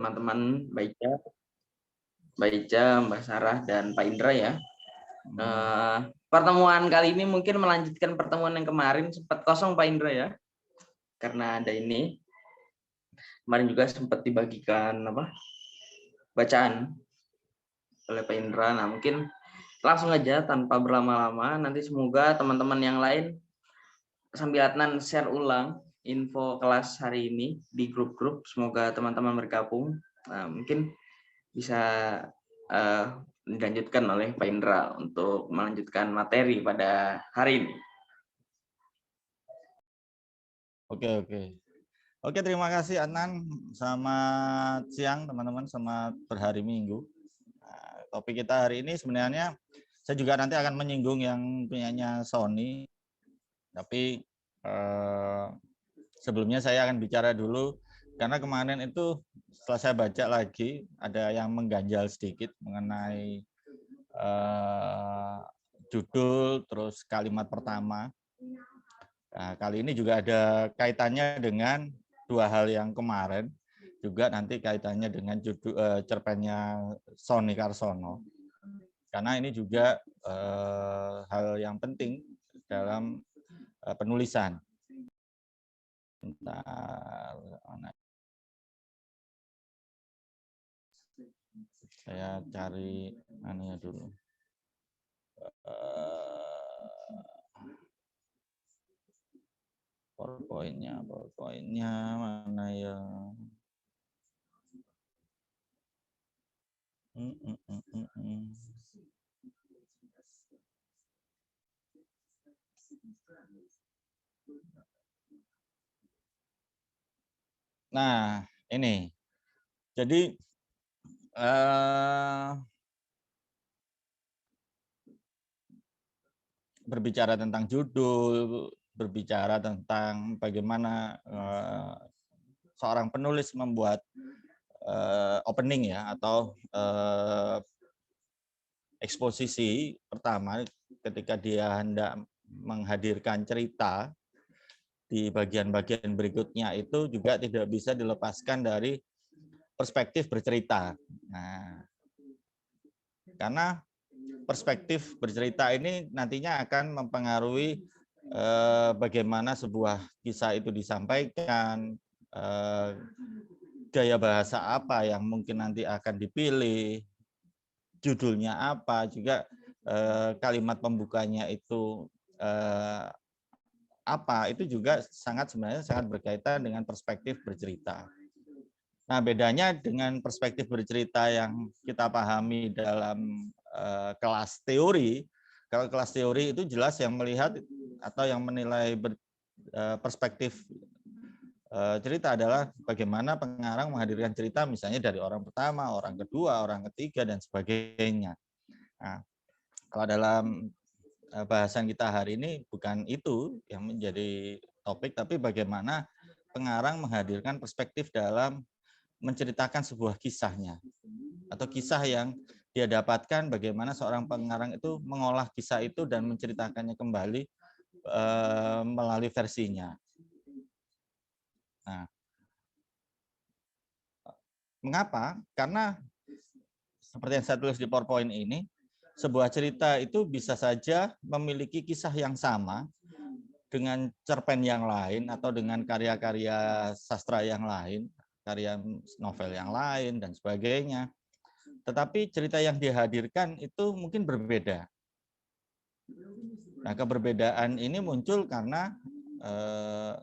teman-teman Mbak Ica, Mbak Sarah, dan Pak Indra ya. Pertemuan kali ini mungkin melanjutkan pertemuan yang kemarin, sempat kosong Pak Indra ya, karena ada ini. Kemarin juga sempat dibagikan bacaan oleh Pak Indra. Nah mungkin langsung aja tanpa berlama-lama, nanti semoga teman-teman yang lain sambil Adnan share ulang info kelas hari ini di grup-grup, semoga teman-teman bergabung. Nah, mungkin bisa dilanjutkan oleh Pak Indra untuk melanjutkan materi pada hari ini. Oke, terima kasih Adnan. Selamat siang teman-teman, selamat berhari Minggu. Nah, topik kita hari ini sebenarnya saya juga nanti akan menyinggung yang punyanya Sony. Tapi sebelumnya saya akan bicara dulu, karena kemarin itu setelah saya baca lagi, ada yang mengganjal sedikit mengenai judul, terus kalimat pertama. Nah, kali ini juga ada kaitannya dengan dua hal yang kemarin, juga nanti kaitannya dengan judul cerpennya Sony Karsono. Karena ini juga hal yang penting dalam penulisan. Bentar, saya cari anunya dulu. PowerPoint-nya mana ya? Nah, ini. Jadi berbicara tentang judul, berbicara tentang bagaimana seorang penulis membuat opening ya, atau eksposisi pertama ketika dia hendak menghadirkan cerita di bagian-bagian berikutnya, itu juga tidak bisa dilepaskan dari perspektif bercerita. Nah, karena perspektif bercerita ini nantinya akan mempengaruhi bagaimana sebuah kisah itu disampaikan, gaya bahasa apa yang mungkin nanti akan dipilih, judulnya apa, juga kalimat pembukanya itu apa, itu juga sebenarnya sangat berkaitan dengan perspektif bercerita. Nah, bedanya dengan perspektif bercerita yang kita pahami dalam kelas teori. Kalau kelas teori itu jelas yang melihat atau yang menilai perspektif cerita adalah bagaimana pengarang menghadirkan cerita, misalnya dari orang pertama, orang kedua, orang ketiga, dan sebagainya. Nah, kalau dalam bahasan kita hari ini bukan itu yang menjadi topik, tapi bagaimana pengarang menghadirkan perspektif dalam menceritakan sebuah kisahnya, atau kisah yang dia dapatkan, bagaimana seorang pengarang itu mengolah kisah itu dan menceritakannya kembali melalui versinya. Nah, mengapa? Karena seperti yang saya tulis di PowerPoint ini, sebuah cerita itu bisa saja memiliki kisah yang sama dengan cerpen yang lain atau dengan karya-karya sastra yang lain, karya novel yang lain, dan sebagainya. Tetapi cerita yang dihadirkan itu mungkin berbeda. Nah, keberbedaan ini muncul karena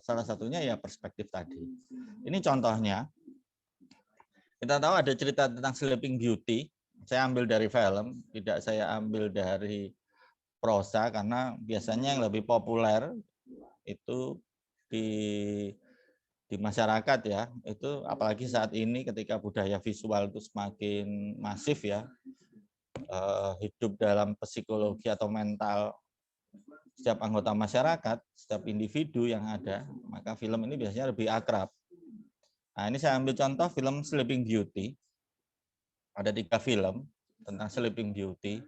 salah satunya ya perspektif tadi. Ini contohnya, kita tahu ada cerita tentang Sleeping Beauty. Saya ambil dari film, tidak saya ambil dari prosa, karena biasanya yang lebih populer itu di masyarakat ya, itu apalagi saat ini ketika budaya visual itu semakin masif ya, hidup dalam psikologi atau mental setiap anggota masyarakat, setiap individu yang ada, maka film ini biasanya lebih akrab. Nah, ini saya ambil contoh film Sleeping Beauty. Ada 3 film tentang Sleeping Beauty.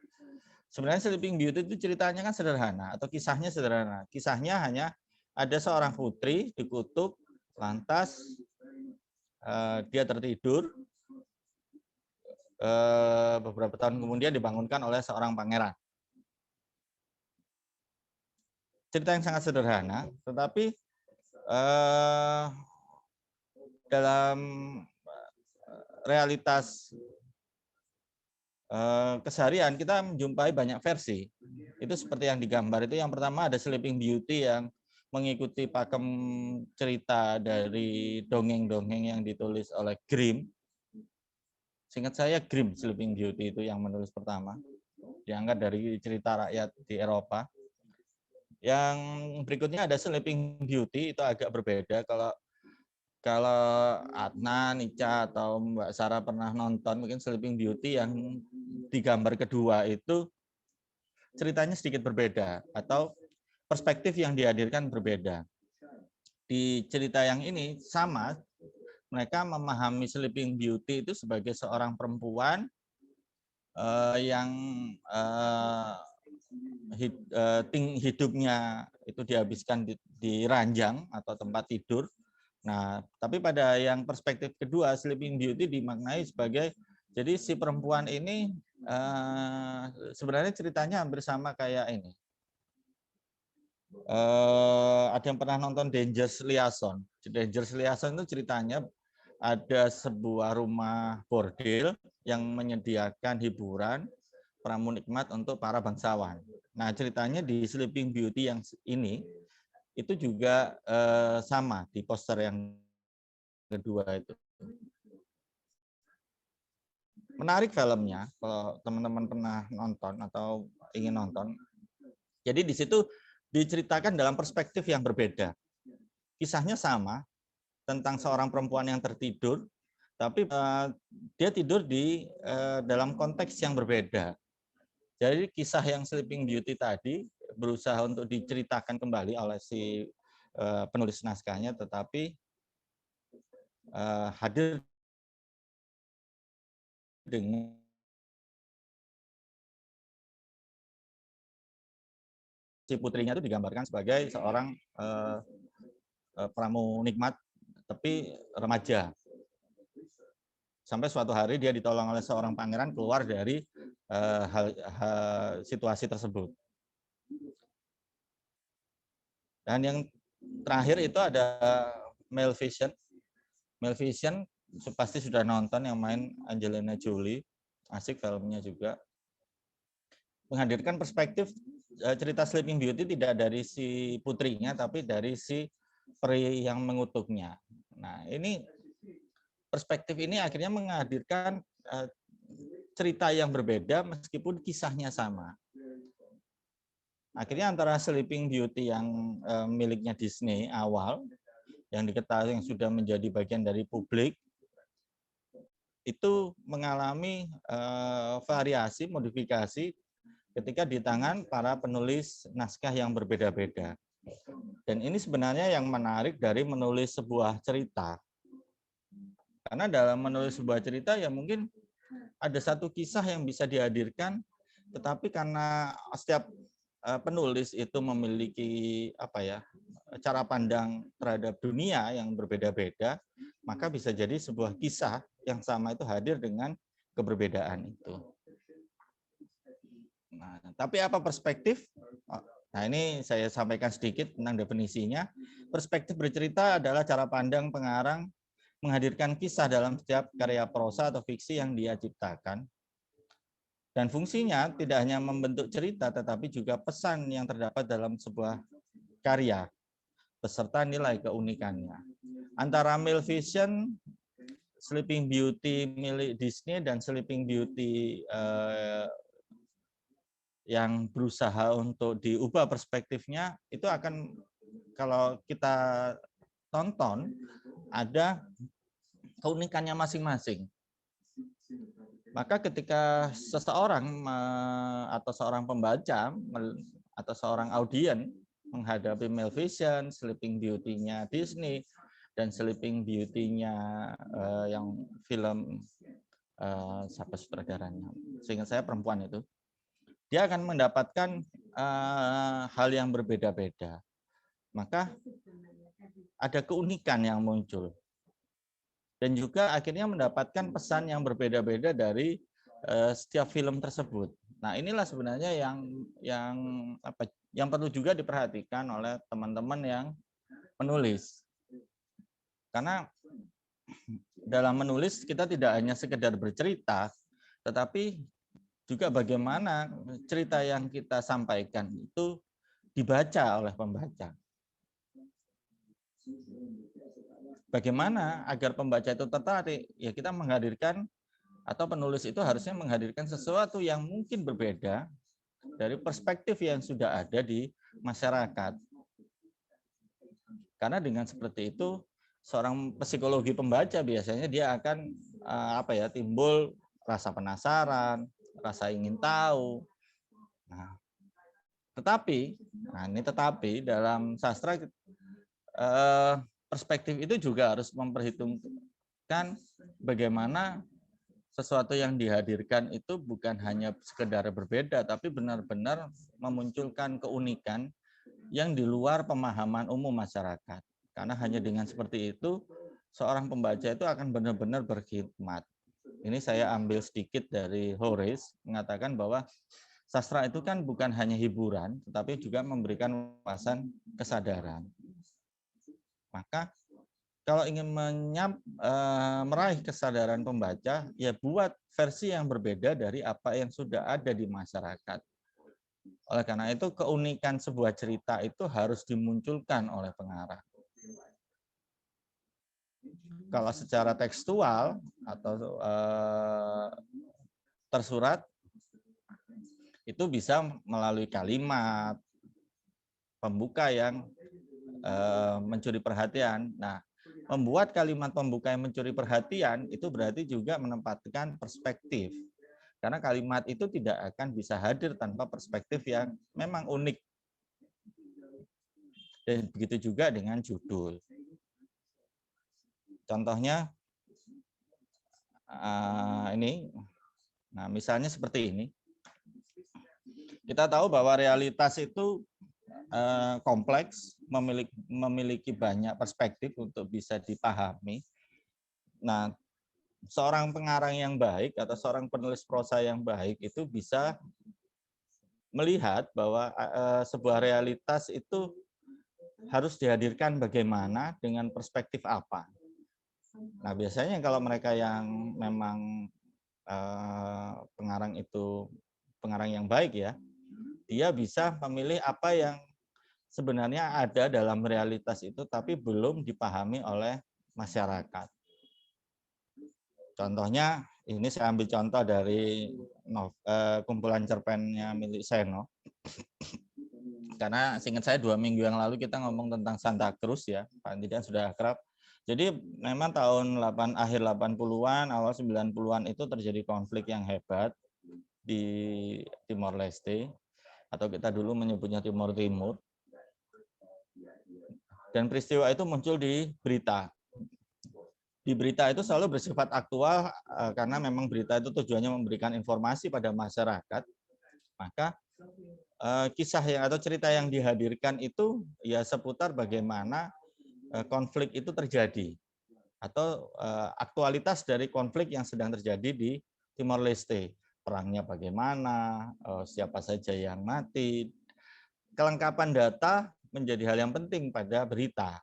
Sebenarnya Sleeping Beauty itu ceritanya kan sederhana, atau kisahnya sederhana. Kisahnya hanya ada seorang putri di kutub, lantas dia tertidur, beberapa tahun kemudian dibangunkan oleh seorang pangeran. Cerita yang sangat sederhana, tetapi dalam realitas keseharian kita menjumpai banyak versi. Itu seperti yang digambar itu. Yang pertama ada Sleeping Beauty yang mengikuti pakem cerita dari dongeng-dongeng yang ditulis oleh Grimm. Seingat saya Grimm Sleeping Beauty itu yang menulis pertama. Diangkat dari cerita rakyat di Eropa. Yang berikutnya ada Sleeping Beauty, itu agak berbeda. Kalau Adnan, Ica, atau Mbak Sarah pernah nonton mungkin Sleeping Beauty yang di gambar kedua itu ceritanya sedikit berbeda atau perspektif yang dihadirkan berbeda. Di cerita yang ini sama, mereka memahami Sleeping Beauty itu sebagai seorang perempuan yang hidupnya itu dihabiskan di ranjang atau tempat tidur. Nah, tapi pada yang perspektif kedua, Sleeping Beauty dimaknai sebagai, jadi si perempuan ini sebenarnya ceritanya hampir sama kayak ini. Ada yang pernah nonton Dangerous Liaison? Dangerous Liaison itu ceritanya ada sebuah rumah bordil yang menyediakan hiburan pramu nikmat untuk para bangsawan. Nah, ceritanya di Sleeping Beauty yang ini itu juga sama di poster yang kedua itu. Menarik filmnya, kalau teman-teman pernah nonton atau ingin nonton. Jadi di situ diceritakan dalam perspektif yang berbeda. Kisahnya sama, tentang seorang perempuan yang tertidur, tapi dia tidur di dalam konteks yang berbeda. Jadi kisah yang Sleeping Beauty tadi berusaha untuk diceritakan kembali oleh si penulis naskahnya, tetapi hadir dengan si putrinya itu digambarkan sebagai seorang pramu nikmat tapi remaja. Sampai suatu hari dia ditolong oleh seorang pangeran keluar dari situasi tersebut. Dan yang terakhir itu ada Maleficent. Maleficent pasti sudah nonton, yang main Angelina Jolie. Asik filmnya juga. Menghadirkan perspektif cerita Sleeping Beauty tidak dari si putrinya, tapi dari si peri yang mengutuknya. Nah, ini perspektif ini akhirnya menghadirkan cerita yang berbeda meskipun kisahnya sama. Akhirnya antara Sleeping Beauty yang miliknya Disney awal, yang diketahui yang sudah menjadi bagian dari publik, itu mengalami variasi, modifikasi ketika di tangan para penulis naskah yang berbeda-beda. Dan ini sebenarnya yang menarik dari menulis sebuah cerita. Karena dalam menulis sebuah cerita ya mungkin ada satu kisah yang bisa dihadirkan, tetapi karena setiap penulis itu memiliki cara pandang terhadap dunia yang berbeda-beda, maka bisa jadi sebuah kisah yang sama itu hadir dengan keberbedaan itu. Nah, tapi apa perspektif? Nah, ini saya sampaikan sedikit tentang definisinya. Perspektif bercerita adalah cara pandang pengarang menghadirkan kisah dalam setiap karya prosa atau fiksi yang dia ciptakan. Dan fungsinya tidak hanya membentuk cerita, tetapi juga pesan yang terdapat dalam sebuah karya, beserta nilai keunikannya. Antara Maleficent, Sleeping Beauty milik Disney, dan Sleeping Beauty yang berusaha untuk diubah perspektifnya, itu akan, kalau kita tonton, ada keunikannya masing-masing. Maka ketika seseorang atau seorang pembaca atau seorang audien menghadapi Maleficent, Sleeping Beauty-nya Disney, dan Sleeping Beauty-nya yang film siapa sutradaranya, seingat saya perempuan itu, dia akan mendapatkan hal yang berbeda-beda. Maka ada keunikan yang muncul. Dan juga akhirnya mendapatkan pesan yang berbeda-beda dari setiap film tersebut. Nah, inilah sebenarnya yang perlu juga diperhatikan oleh teman-teman yang menulis. Karena dalam menulis kita tidak hanya sekedar bercerita, tetapi juga bagaimana cerita yang kita sampaikan itu dibaca oleh pembaca. Bagaimana agar pembaca itu tertarik? Ya kita menghadirkan atau penulis itu harusnya menghadirkan sesuatu yang mungkin berbeda dari perspektif yang sudah ada di masyarakat. Karena dengan seperti itu seorang psikologi pembaca biasanya dia akan timbul rasa penasaran, rasa ingin tahu. Nah, tetapi dalam sastra perspektif itu juga harus memperhitungkan bagaimana sesuatu yang dihadirkan itu bukan hanya sekedar berbeda, tapi benar-benar memunculkan keunikan yang di luar pemahaman umum masyarakat. Karena hanya dengan seperti itu, seorang pembaca itu akan benar-benar berkhidmat. Ini saya ambil sedikit dari Horace, mengatakan bahwa sastra itu kan bukan hanya hiburan, tetapi juga memberikan wawasan kesadaran. Maka kalau ingin meraih kesadaran pembaca, ya buat versi yang berbeda dari apa yang sudah ada di masyarakat. Oleh karena itu, keunikan sebuah cerita itu harus dimunculkan oleh pengarang. Kalau secara tekstual atau tersurat, itu bisa melalui kalimat pembuka yang mencuri perhatian. Nah, membuat kalimat pembuka yang mencuri perhatian itu berarti juga menempatkan perspektif. Karena kalimat itu tidak akan bisa hadir tanpa perspektif yang memang unik. Dan begitu juga dengan judul. Contohnya ini, nah misalnya seperti ini. Kita tahu bahwa realitas itu kompleks, memiliki banyak perspektif untuk bisa dipahami. Nah, seorang pengarang yang baik atau seorang penulis prosa yang baik itu bisa melihat bahwa sebuah realitas itu harus dihadirkan bagaimana dengan perspektif apa. Nah, biasanya kalau mereka yang memang pengarang yang baik ya, dia bisa memilih apa yang sebenarnya ada dalam realitas itu tapi belum dipahami oleh masyarakat. Contohnya, ini saya ambil contoh dari kumpulan cerpennya milik Seno. Karena seingat saya 2 minggu yang lalu kita ngomong tentang Santa Cruz ya, Pak Didian sudah akrab. Jadi memang akhir 80-an, awal 90-an itu terjadi konflik yang hebat di Timor Leste, atau kita dulu menyebutnya Timor Timur. Dan peristiwa itu muncul di berita. Di berita itu selalu bersifat aktual karena memang berita itu tujuannya memberikan informasi pada masyarakat. Maka kisah atau cerita yang dihadirkan itu ya seputar bagaimana konflik itu terjadi atau aktualitas dari konflik yang sedang terjadi di Timor Leste. Perangnya bagaimana, siapa saja yang mati. Kelengkapan data menjadi hal yang penting pada berita.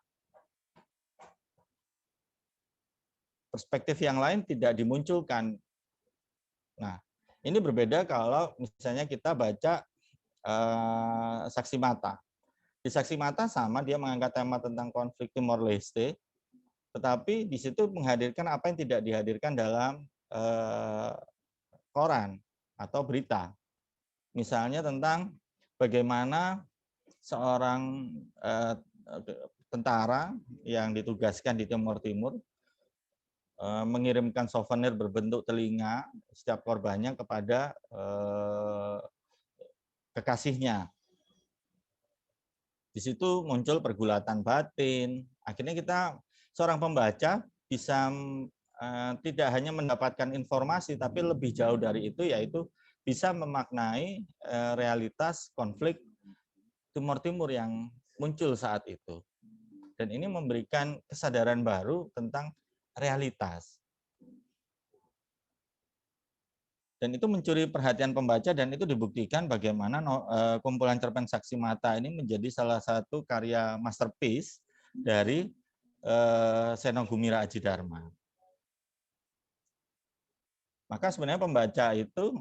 Perspektif yang lain tidak dimunculkan. Nah, ini berbeda kalau misalnya kita baca Saksi Mata. Di Saksi Mata sama, dia mengangkat tema tentang konflik Timor Leste, tetapi di situ menghadirkan apa yang tidak dihadirkan dalam koran atau berita. Misalnya tentang bagaimana seorang tentara yang ditugaskan di Timor Timur mengirimkan souvenir berbentuk telinga setiap korbannya kepada kekasihnya. Di situ muncul pergulatan batin. Akhirnya seorang pembaca bisa tidak hanya mendapatkan informasi, tapi lebih jauh dari itu, yaitu bisa memaknai realitas konflik Timor Timur yang muncul saat itu. Dan ini memberikan kesadaran baru tentang realitas. Dan itu mencuri perhatian pembaca, dan itu dibuktikan bagaimana kumpulan cerpen Saksi Mata ini menjadi salah satu karya masterpiece dari Seno Gumira Aji Dharma. Maka sebenarnya pembaca itu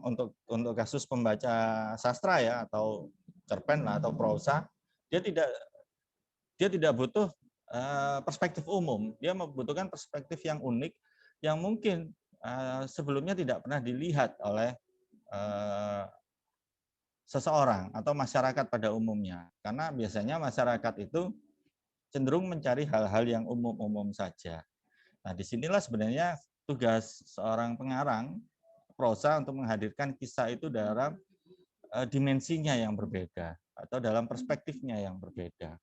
untuk kasus pembaca sastra ya, atau cerpen lah, atau prosa, dia tidak butuh perspektif umum, dia membutuhkan perspektif yang unik yang mungkin sebelumnya tidak pernah dilihat oleh seseorang atau masyarakat pada umumnya. Karena biasanya masyarakat itu cenderung mencari hal-hal yang umum-umum saja. Nah, disinilah sebenarnya tugas seorang pengarang prosa untuk menghadirkan kisah itu dalam dimensinya yang berbeda atau dalam perspektifnya yang berbeda.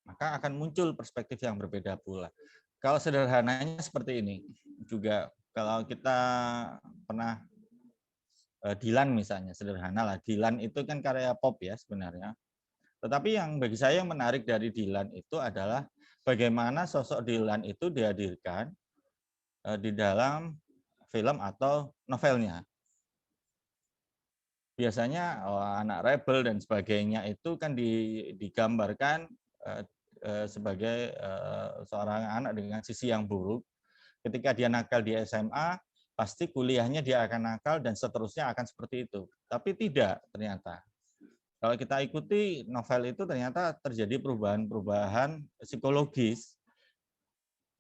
Maka akan muncul perspektif yang berbeda pula. Kalau sederhananya seperti ini, juga kalau kita pernah Dilan misalnya, sederhana lah. Dilan itu kan karya pop ya sebenarnya. Tetapi yang bagi saya yang menarik dari Dilan itu adalah bagaimana sosok Dilan itu dihadirkan di dalam film atau novelnya. Biasanya anak rebel dan sebagainya itu kan digambarkan sebagai seorang anak dengan sisi yang buruk. Ketika dia nakal di SMA, pasti kuliahnya dia akan nakal dan seterusnya akan seperti itu. Tapi tidak ternyata. Kalau kita ikuti novel itu ternyata terjadi perubahan-perubahan psikologis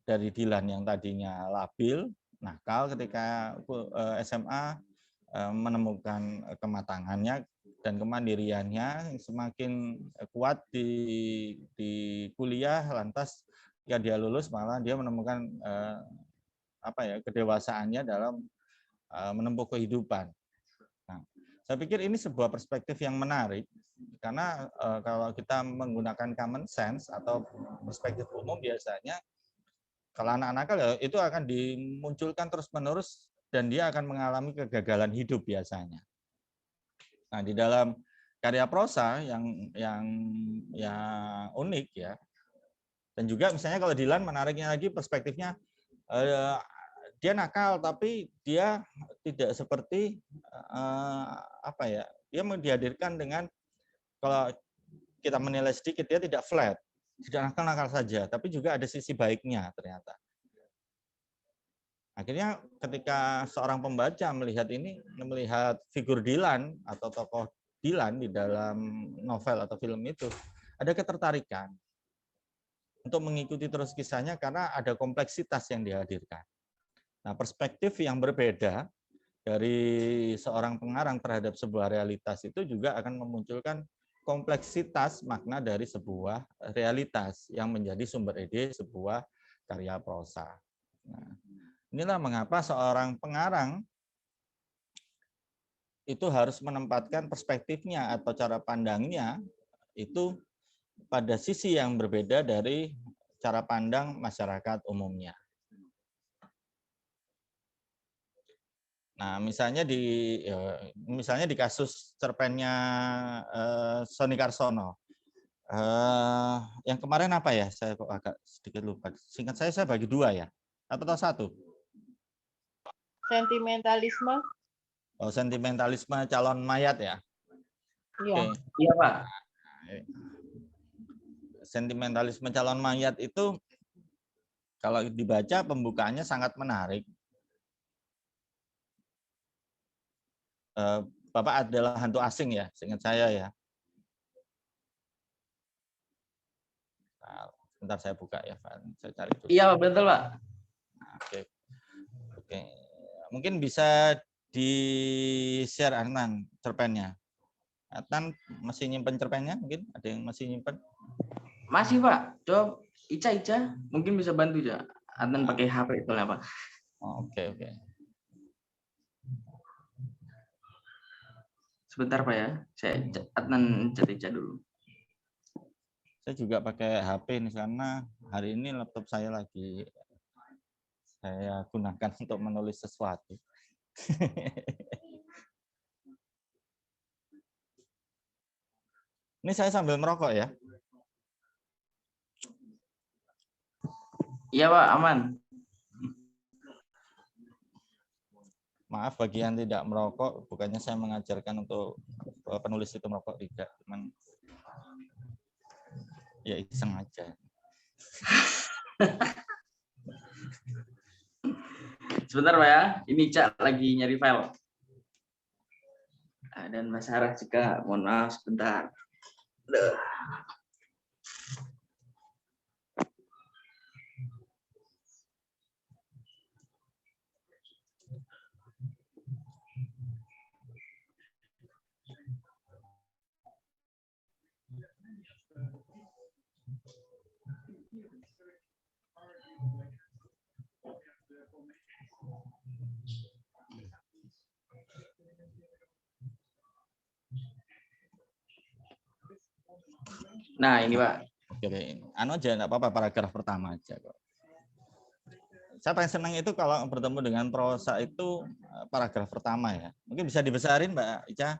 dari Dilan yang tadinya labil, nakal ketika SMA, menemukan kematangannya dan kemandiriannya semakin kuat di kuliah, lantas ketika dia lulus malah dia menemukan kedewasaannya dalam menempuh kehidupan. Nah, saya pikir ini sebuah perspektif yang menarik karena kalau kita menggunakan common sense atau perspektif umum biasanya kalau anak-anak itu akan dimunculkan terus-menerus dan dia akan mengalami kegagalan hidup biasanya. Nah, di dalam karya prosa yang unik ya. Dan juga misalnya kalau Dilan menariknya lagi perspektifnya dia nakal tapi dia tidak seperti dia dihadirkan dengan kalau kita menilai sedikit dia tidak flat, tidak nakal-nakal saja, tapi juga ada sisi baiknya ternyata. Akhirnya ketika seorang pembaca melihat figur Dilan atau tokoh Dilan di dalam novel atau film itu, ada ketertarikan untuk mengikuti terus kisahnya karena ada kompleksitas yang dihadirkan. Nah, perspektif yang berbeda dari seorang pengarang terhadap sebuah realitas itu juga akan memunculkan kompleksitas makna dari sebuah realitas yang menjadi sumber ide sebuah karya prosa. Nah, inilah mengapa seorang pengarang itu harus menempatkan perspektifnya atau cara pandangnya itu pada sisi yang berbeda dari cara pandang masyarakat umumnya. Nah, misalnya di kasus cerpennya Sony Karsono. Yang kemarin apa ya? Saya kok agak sedikit lupa. Singkat saya bagi dua ya. Atau satu? Sentimentalisme. Oh, sentimentalisme calon mayat ya? Iya. Oke. Iya, Pak. Sentimentalisme calon mayat itu kalau dibaca pembukaannya sangat menarik. Bapak adalah hantu asing ya, seingat saya ya. Nah, sebentar saya buka ya, Pak. Saya cari dulu. Iya, betul, Pak. Oke. Mungkin bisa di-share Adnan cerpennya. Adnan masih nyimpen cerpennya? Mungkin ada yang masih nyimpen? Masih, Pak. Coba Ica, mungkin bisa bantu, Ica. Adnan pakai HP itu lah, Pak. Oke. Sebentar, Pak ya. Adnan cari Ica dulu. Saya juga pakai HP nih karena hari ini laptop saya lagi saya gunakan untuk menulis sesuatu. Ini saya sambil merokok ya. Iya, Pak, aman. Maaf bagi yang tidak merokok, bukannya saya mengajarkan untuk penulis itu merokok, tidak, cuman ya iseng aja. Sebentar Pak ya, ini Cak lagi nyari file. Dan Mas Sarah juga, mohon maaf sebentar. Duh. Nah ini Pak. Oke, anu aja enggak apa-apa, paragraf pertama aja kok. Saya paling senang itu kalau bertemu dengan prosa itu paragraf pertama ya. Mungkin bisa dibesarin Mbak Ica.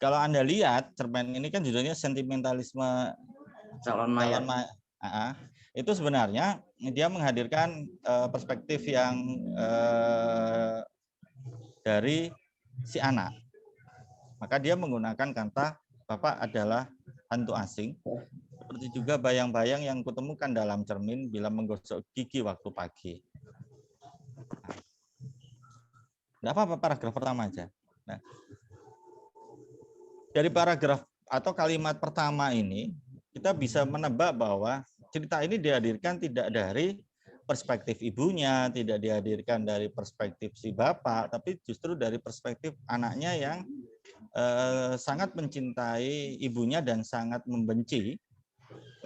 Kalau Anda lihat cerpen ini kan judulnya Sentimentalisme Calon mayat. Itu sebenarnya dia menghadirkan perspektif yang dari si anak. Maka dia menggunakan kata Bapak adalah hantu asing. Seperti juga bayang-bayang yang kutemukan dalam cermin bila menggosok gigi waktu pagi. Tidak apa-apa, paragraf pertama aja. Nah, dari paragraf atau kalimat pertama ini, kita bisa menebak bahwa cerita ini dihadirkan tidak dari perspektif ibunya, tidak dihadirkan dari perspektif si bapak, tapi justru dari perspektif anaknya yang sangat mencintai ibunya dan sangat membenci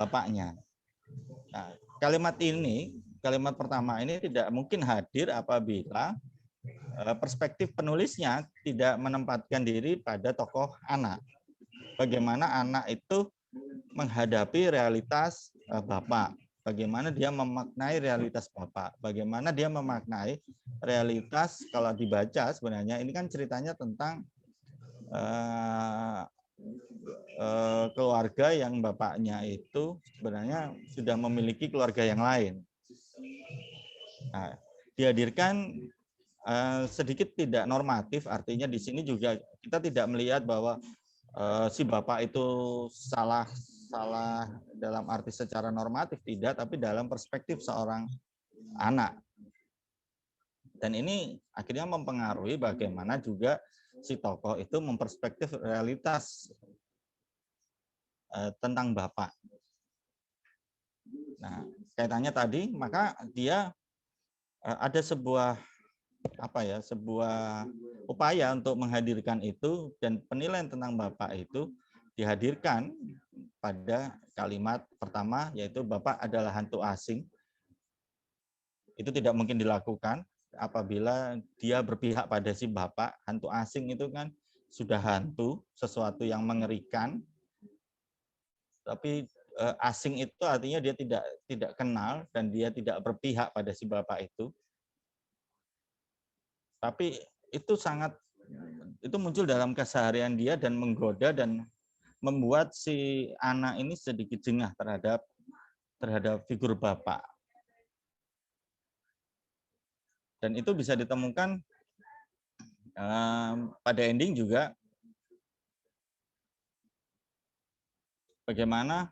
bapaknya. Nah, kalimat pertama ini tidak mungkin hadir apabila perspektif penulisnya tidak menempatkan diri pada tokoh anak. Bagaimana anak itu menghadapi realitas bapak, bagaimana dia memaknai realitas bapak, bagaimana dia memaknai realitas kalau dibaca sebenarnya ini kan ceritanya tentang keluarga yang bapaknya itu sebenarnya sudah memiliki keluarga yang lain. Nah, dihadirkan sedikit tidak normatif, artinya di sini juga kita tidak melihat bahwa si bapak itu salah dalam arti secara normatif, tidak, tapi dalam perspektif seorang anak. Dan ini akhirnya mempengaruhi bagaimana juga si tokoh itu memperspektif realitas tentang bapak. Nah, kaitannya tadi, maka dia ada sebuah upaya untuk menghadirkan itu, dan penilaian tentang bapak itu dihadirkan pada kalimat pertama, yaitu bapak adalah hantu asing. Itu tidak mungkin dilakukan apabila dia berpihak pada si bapak. Hantu asing itu kan sudah hantu, sesuatu yang mengerikan. Tapi asing itu artinya dia tidak kenal dan dia tidak berpihak pada si bapak itu. Tapi itu muncul dalam keseharian dia dan menggoda dan membuat si anak ini sedikit jengah terhadap figur bapak. Dan itu bisa ditemukan pada ending juga, bagaimana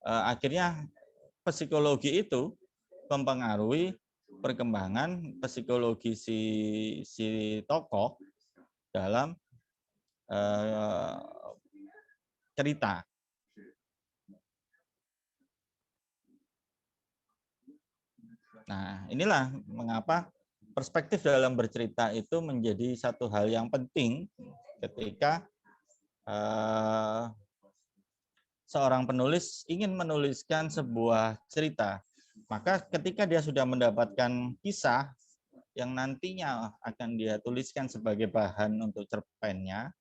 akhirnya psikologi itu mempengaruhi perkembangan psikologi si tokoh dalam cerita. Nah, inilah mengapa perspektif dalam bercerita itu menjadi satu hal yang penting ketika seorang penulis ingin menuliskan sebuah cerita. Maka ketika dia sudah mendapatkan kisah yang nantinya akan dia tuliskan sebagai bahan untuk cerpennya,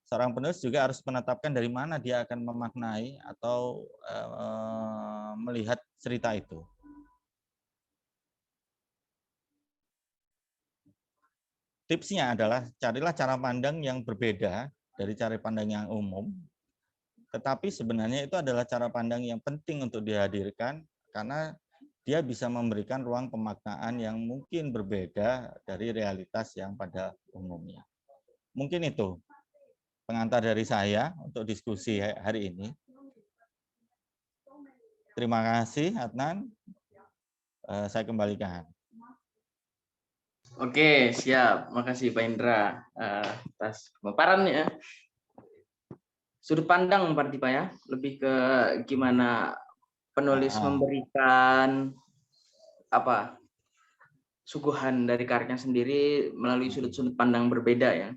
seorang penulis juga harus menetapkan dari mana dia akan memaknai atau melihat cerita itu. Tipsnya adalah carilah cara pandang yang berbeda dari cara pandang yang umum. Tetapi sebenarnya itu adalah cara pandang yang penting untuk dihadirkan karena dia bisa memberikan ruang pemaknaan yang mungkin berbeda dari realitas yang pada umumnya. Mungkin itu pengantar dari saya untuk diskusi hari ini. Terima kasih, Adnan. Saya kembalikan. Oke, siap. Makasih Pak Indra atas pemaparannya. Sudut pandang berarti Pak ya, lebih ke gimana penulis memberikan apa suguhan dari karyanya sendiri melalui sudut-sudut pandang berbeda ya.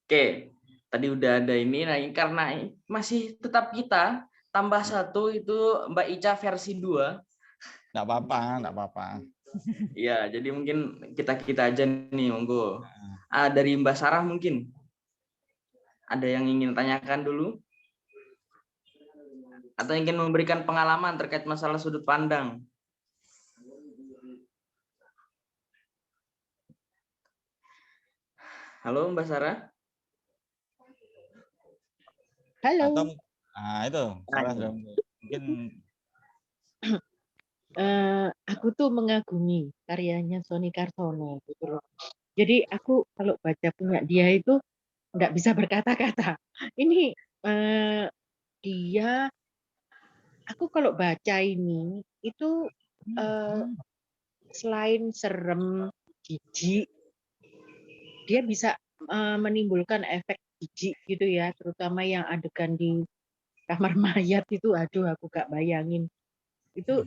Oke, tadi udah ada ini. Nah, karena masih tetap kita tambah satu itu Mbak Ica versi 2. Nggak apa-apa. Iya, jadi mungkin kita aja nih, monggo. Dari Mbak Sarah mungkin ada yang ingin tanyakan dulu? Atau ingin memberikan pengalaman terkait masalah sudut pandang? Halo Mbak Sarah? Halo. Atau, itu Sarah sudah mungkin. Aku tuh mengagumi karyanya Sony Karsono gitu loh. Jadi aku kalau baca punya dia itu nggak bisa berkata-kata. Ini dia, aku kalau baca ini itu selain serem, jijik, dia bisa menimbulkan efek jijik gitu ya, terutama yang adegan di kamar mayat itu, aduh aku gak bayangin. Itu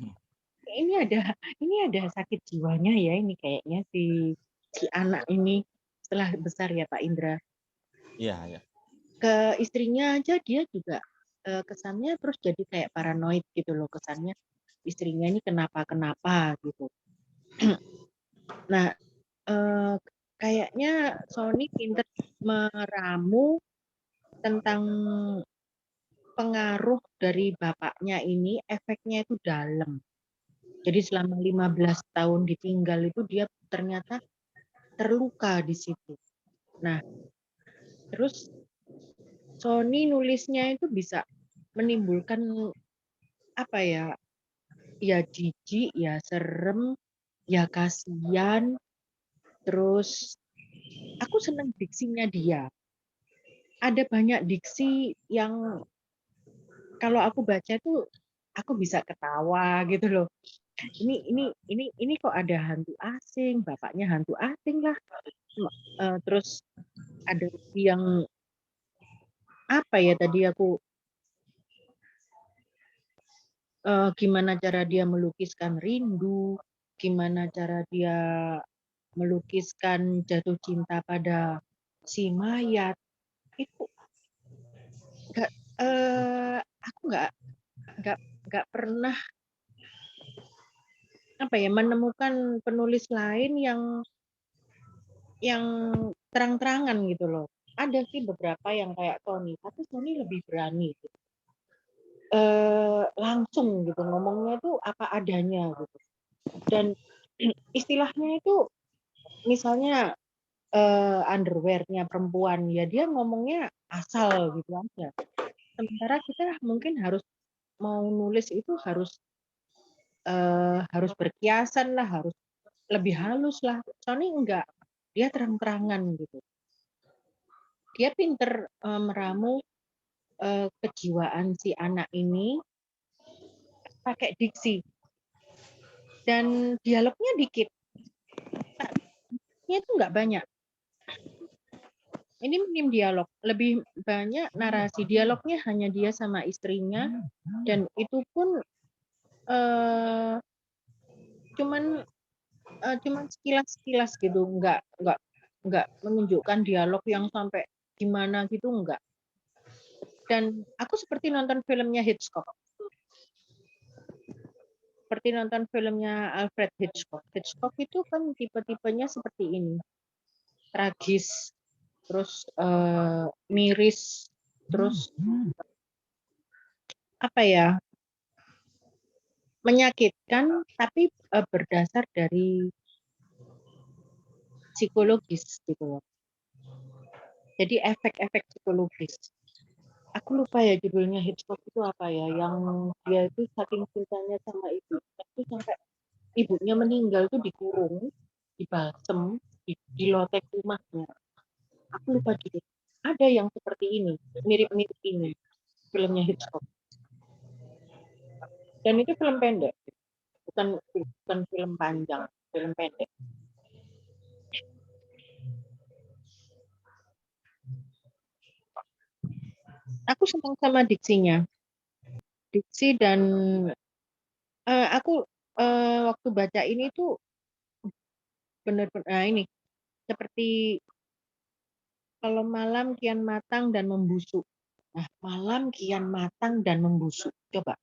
ini ada sakit jiwanya ya ini kayaknya si anak ini setelah besar ya Pak Indra. Iya. Ke istrinya aja dia juga kesannya terus jadi kayak paranoid gitu loh, kesannya istrinya ini kenapa gitu. Nah, kayaknya Sony pinter meramu tentang pengaruh dari bapaknya ini, efeknya itu dalam. Jadi selama 15 tahun ditinggal itu dia ternyata terluka di situ. Nah, terus Sony nulisnya itu bisa menimbulkan apa ya? Ya jijik, ya serem, ya kasihan. Terus aku senang diksinya dia. Ada banyak diksi yang kalau aku baca tuh aku bisa ketawa gitu loh. Ini kok ada hantu asing, bapaknya hantu asing lah. Terus ada yang apa ya tadi aku gimana cara dia melukiskan rindu, gimana cara dia melukiskan jatuh cinta pada si mayat itu aku nggak pernah apa ya menemukan penulis lain yang terang-terangan gitu loh. Ada sih beberapa yang kayak Tony, tapi Tony lebih berani gitu. Langsung gitu ngomongnya itu apa adanya gitu. Dan istilahnya itu misalnya underwear-nya perempuan ya dia ngomongnya asal gitu aja. Sementara kita mungkin harus mau nulis itu harus berkiasan lah, harus lebih halus lah. Sony enggak, dia terang-terangan gitu. Dia pinter meramu kejiwaan si anak ini pakai diksi dan dialognya dikit. Itu enggak banyak. Ini minim dialog, lebih banyak narasi. Dialognya hanya dia sama istrinya dan itu pun cuman sekilas-sekilas gitu, enggak menunjukkan dialog yang sampai gimana gitu, enggak. Dan aku seperti nonton filmnya Hitchcock. Seperti nonton filmnya Alfred Hitchcock. Hitchcock itu kan tipe-tipenya seperti ini. Tragis, terus miris, terus apa ya? Menyakitkan tapi berdasar dari psikologis gitu. Jadi efek-efek psikologis. aku lupa ya judulnya, Hitchcock itu apa ya, yang dia itu saking cintanya sama ibu itu sampai ibunya meninggal tuh dikurung, dibalsem, di lotek rumahnya. Aku lupa judul. Ada yang seperti ini, mirip-mirip ini, filmnya Hitchcock. Dan itu film pendek, bukan film panjang, film pendek. Aku senang sama diksinya, diksi dan aku waktu baca ini tuh benar-benar ini seperti kalau malam kian matang dan membusuk. Nah, malam kian matang dan membusuk. Coba.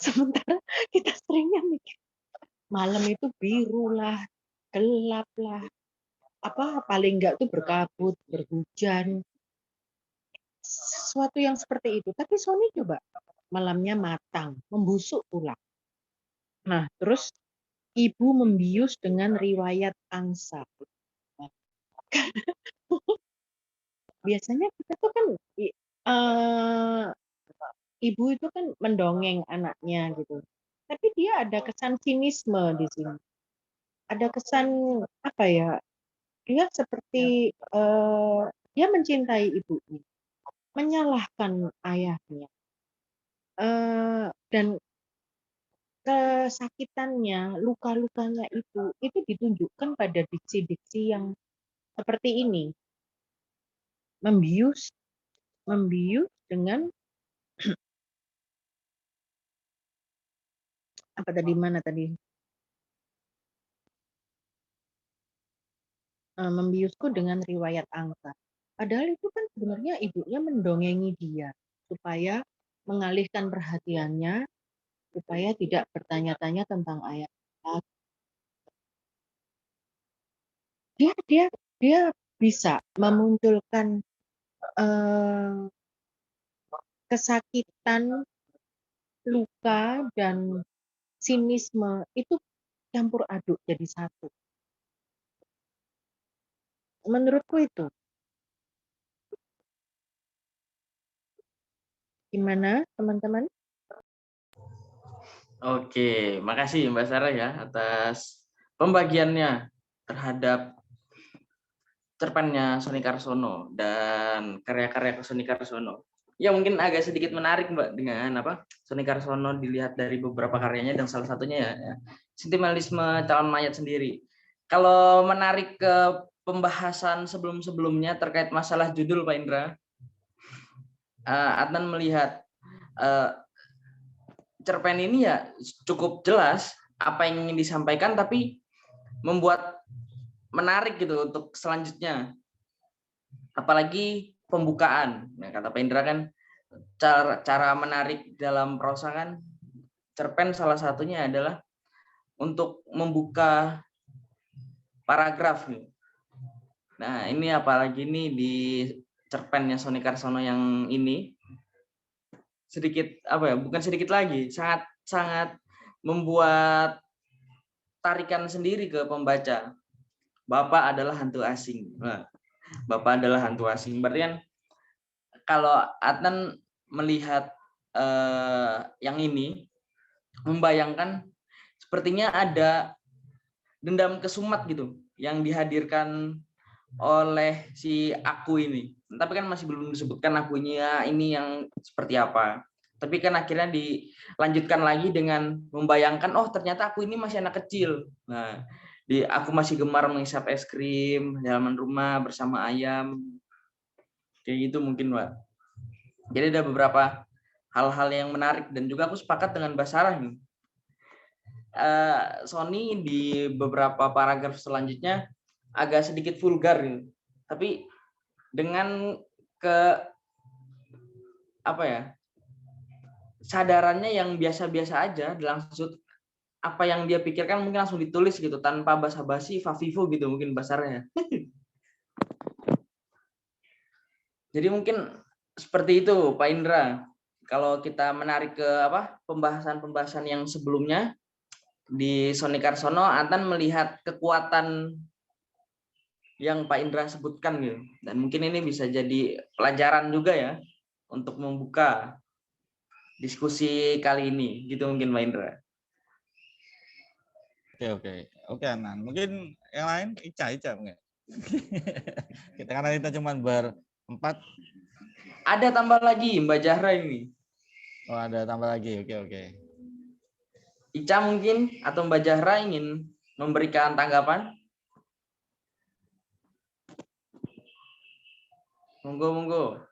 Sementara kita seringnya mikir malam itu biru lah, gelap lah, apa paling enggak tuh berkabut, berhujan, sesuatu yang seperti itu. Tapi Sony coba malamnya matang, membusuk pula. Nah, terus ibu membius dengan riwayat angsa. Biasanya kita tuh kan ibu itu kan mendongeng anaknya gitu. Tapi dia ada kesan sinisme di sini. Ada kesan apa ya? Dia seperti dia mencintai ibunya, menyalahkan ayahnya, dan kesakitannya, luka-lukanya itu ditunjukkan pada diksi-diksi yang seperti ini, membius dengan apa tadi mana tadi? Membiusku dengan riwayat angsa. Padahal itu kan sebenarnya ibunya mendongengi dia supaya mengalihkan perhatiannya, supaya tidak bertanya-tanya tentang ayah. Dia bisa memunculkan kesakitan, luka dan sinisme itu campur aduk jadi satu. Menurutku itu. Gimana teman-teman? Oke, makasih Mbak Sarah ya atas pembagiannya terhadap cerpennya Sony Carsono dan karya-karya Sony Carsono. Ya mungkin agak sedikit menarik Mbak dengan apa Sony Carsono dilihat dari beberapa karyanya dan salah satunya ya Sentimentalisme Calon Mayat sendiri. Kalau menarik ke pembahasan sebelum-sebelumnya terkait masalah judul Pak Indra, Adnan melihat cerpen ini ya cukup jelas apa yang ingin disampaikan tapi membuat menarik gitu untuk selanjutnya. Apalagi pembukaan. Nah, kata Pak Indra kan cara menarik dalam prosa kan cerpen salah satunya adalah untuk membuka paragraf. Nah, ini apalagi nih di cerpennya Sony Carsono yang ini sedikit apa ya? Bukan sedikit lagi, sangat membuat tarikan sendiri ke pembaca. Bapak adalah hantu asing. Nah, Bapak adalah hantu asing. Berarti kan kalau Adnan melihat yang ini, membayangkan sepertinya ada dendam kesumat gitu yang dihadirkan oleh si aku ini. Tapi kan masih belum disebutkan akunya ini yang seperti apa. Tapi kan akhirnya dilanjutkan lagi dengan membayangkan, oh ternyata aku ini masih anak kecil. Nah, aku masih gemar menghisap es krim di halaman rumah bersama ayam. Kayak gitu mungkin, Mbak. Jadi ada beberapa hal-hal yang menarik dan juga aku sepakat dengan Mbak Sarah nih. Sony di beberapa paragraf selanjutnya agak sedikit vulgar gitu. Tapi dengan apa ya? Sadarannya yang biasa-biasa aja, langsung apa yang dia pikirkan mungkin langsung ditulis gitu tanpa basa-basi favivo gitu mungkin bahasanya. Jadi mungkin seperti itu Pak Indra. Kalau kita menarik ke pembahasan-pembahasan yang sebelumnya di Sony Carsono, Adnan melihat kekuatan yang Pak Indra sebutkan gitu. Dan mungkin ini bisa jadi pelajaran juga ya untuk membuka diskusi kali ini, gitu mungkin Pak Indra. Oke, Anan. Mungkin yang lain, Ica mungkin. Karena kita cuma berempat. Ada tambah lagi Mbak Zahra ini. Oh, ada tambah lagi. Oke. Ica mungkin atau Mbak Zahra ingin memberikan tanggapan? Monggo.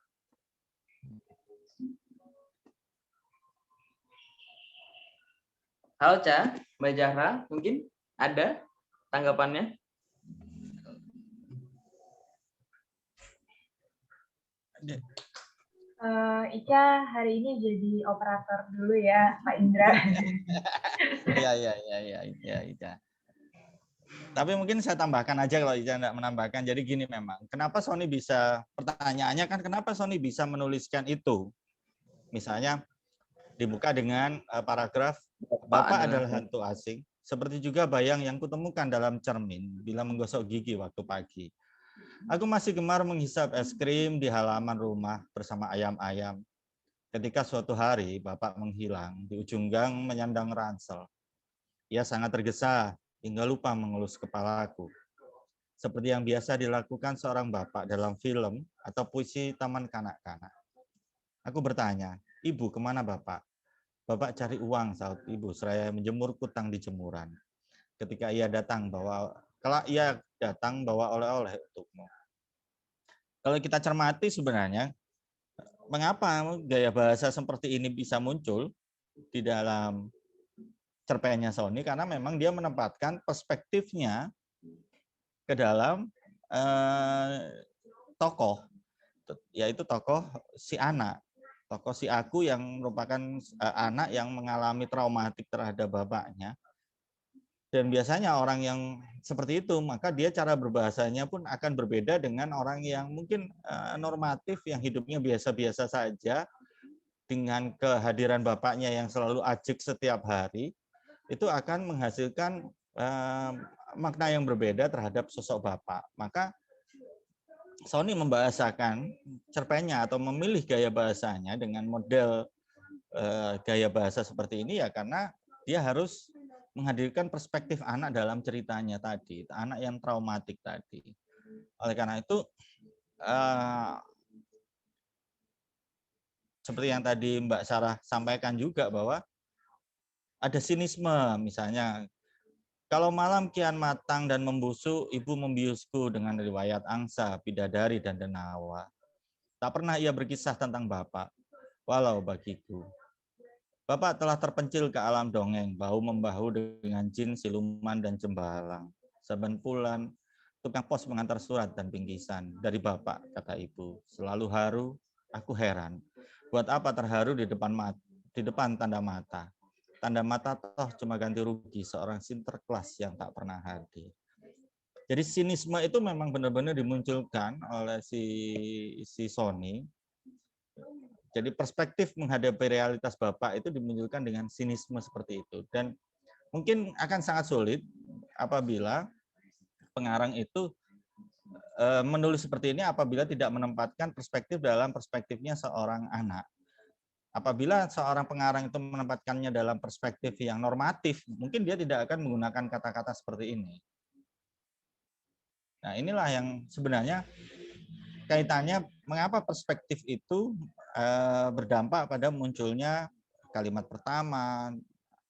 Halo Ca, Mbak Zahra mungkin ada tanggapannya? Ica hari ini jadi operator dulu ya, Pak Indra. Iya, Ica. Tapi mungkin saya tambahkan aja kalau Ica tidak menambahkan. Jadi gini memang, kenapa Sony bisa, pertanyaannya kan kenapa Sony bisa menuliskan itu? Misalnya dibuka dengan paragraf, Bapak adalah hantu asing, seperti juga bayang yang kutemukan dalam cermin bila menggosok gigi waktu pagi. Aku masih gemar menghisap es krim di halaman rumah bersama ayam-ayam. Ketika suatu hari Bapak menghilang, di ujung gang menyandang ransel. Ia sangat tergesa hingga lupa mengelus kepalaku. Seperti yang biasa dilakukan seorang bapak dalam film atau puisi taman kanak-kanak. Aku bertanya, Ibu kemana Bapak? Bapak cari uang, sahut Ibu, seraya menjemur kutang di jemuran. Ketika ia datang bawa oleh-oleh untukmu. Kalau kita cermati sebenarnya, mengapa gaya bahasa seperti ini bisa muncul di dalam cerpennya Sony, karena memang dia menempatkan perspektifnya ke dalam tokoh, yaitu tokoh si anak, tokoh si Aku yang merupakan anak yang mengalami traumatik terhadap bapaknya. Dan biasanya orang yang seperti itu, maka dia cara berbahasanya pun akan berbeda dengan orang yang mungkin normatif, yang hidupnya biasa-biasa saja, dengan kehadiran bapaknya yang selalu ajak setiap hari, itu akan menghasilkan makna yang berbeda terhadap sosok bapak. Maka Sony membahasakan cerpennya atau memilih gaya bahasanya dengan model gaya bahasa seperti ini ya karena dia harus menghadirkan perspektif anak dalam ceritanya tadi, anak yang traumatik tadi. Oleh karena itu, seperti yang tadi Mbak Sarah sampaikan juga bahwa ada sinisme, misalnya, kalau malam kian matang dan membusuk, ibu membiusku dengan riwayat angsa, bidadari, dan denawa. Tak pernah ia berkisah tentang Bapak, walau bagiku. Bapak telah terpencil ke alam dongeng, bahu-membahu dengan jin, siluman, dan cembalang. Saben bulan, tukang pos mengantar surat dan bingkisan. Dari Bapak, kata ibu. Selalu haru, aku heran. Buat apa terharu di depan tanda mata? Tanda mata toh cuma ganti rugi seorang sinterklas yang tak pernah hadir. Jadi sinisme itu memang benar-benar dimunculkan oleh si Sony. Jadi perspektif menghadapi realitas Bapak itu dimunculkan dengan sinisme seperti itu. Dan mungkin akan sangat sulit apabila pengarang itu menulis seperti ini apabila tidak menempatkan perspektif dalam perspektifnya seorang anak. Apabila seorang pengarang itu menempatkannya dalam perspektif yang normatif, mungkin dia tidak akan menggunakan kata-kata seperti ini. Nah, inilah yang sebenarnya kaitannya mengapa perspektif itu berdampak pada munculnya kalimat pertama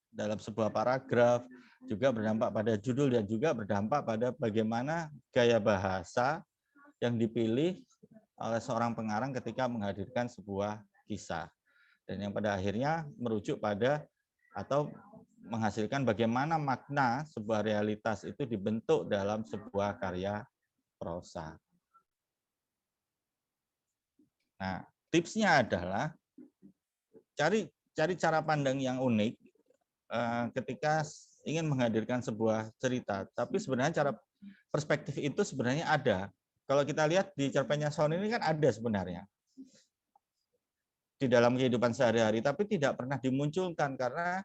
dalam sebuah paragraf, juga berdampak pada judul dan juga berdampak pada bagaimana gaya bahasa yang dipilih oleh seorang pengarang ketika menghadirkan sebuah kisah. Dan yang pada akhirnya merujuk pada atau menghasilkan bagaimana makna sebuah realitas itu dibentuk dalam sebuah karya prosa. Nah, tipsnya adalah cari cara pandang yang unik ketika ingin menghadirkan sebuah cerita. Tapi sebenarnya cara perspektif itu sebenarnya ada. Kalau kita lihat di cerpennya Sony ini kan ada sebenarnya di dalam kehidupan sehari-hari, tapi tidak pernah dimunculkan karena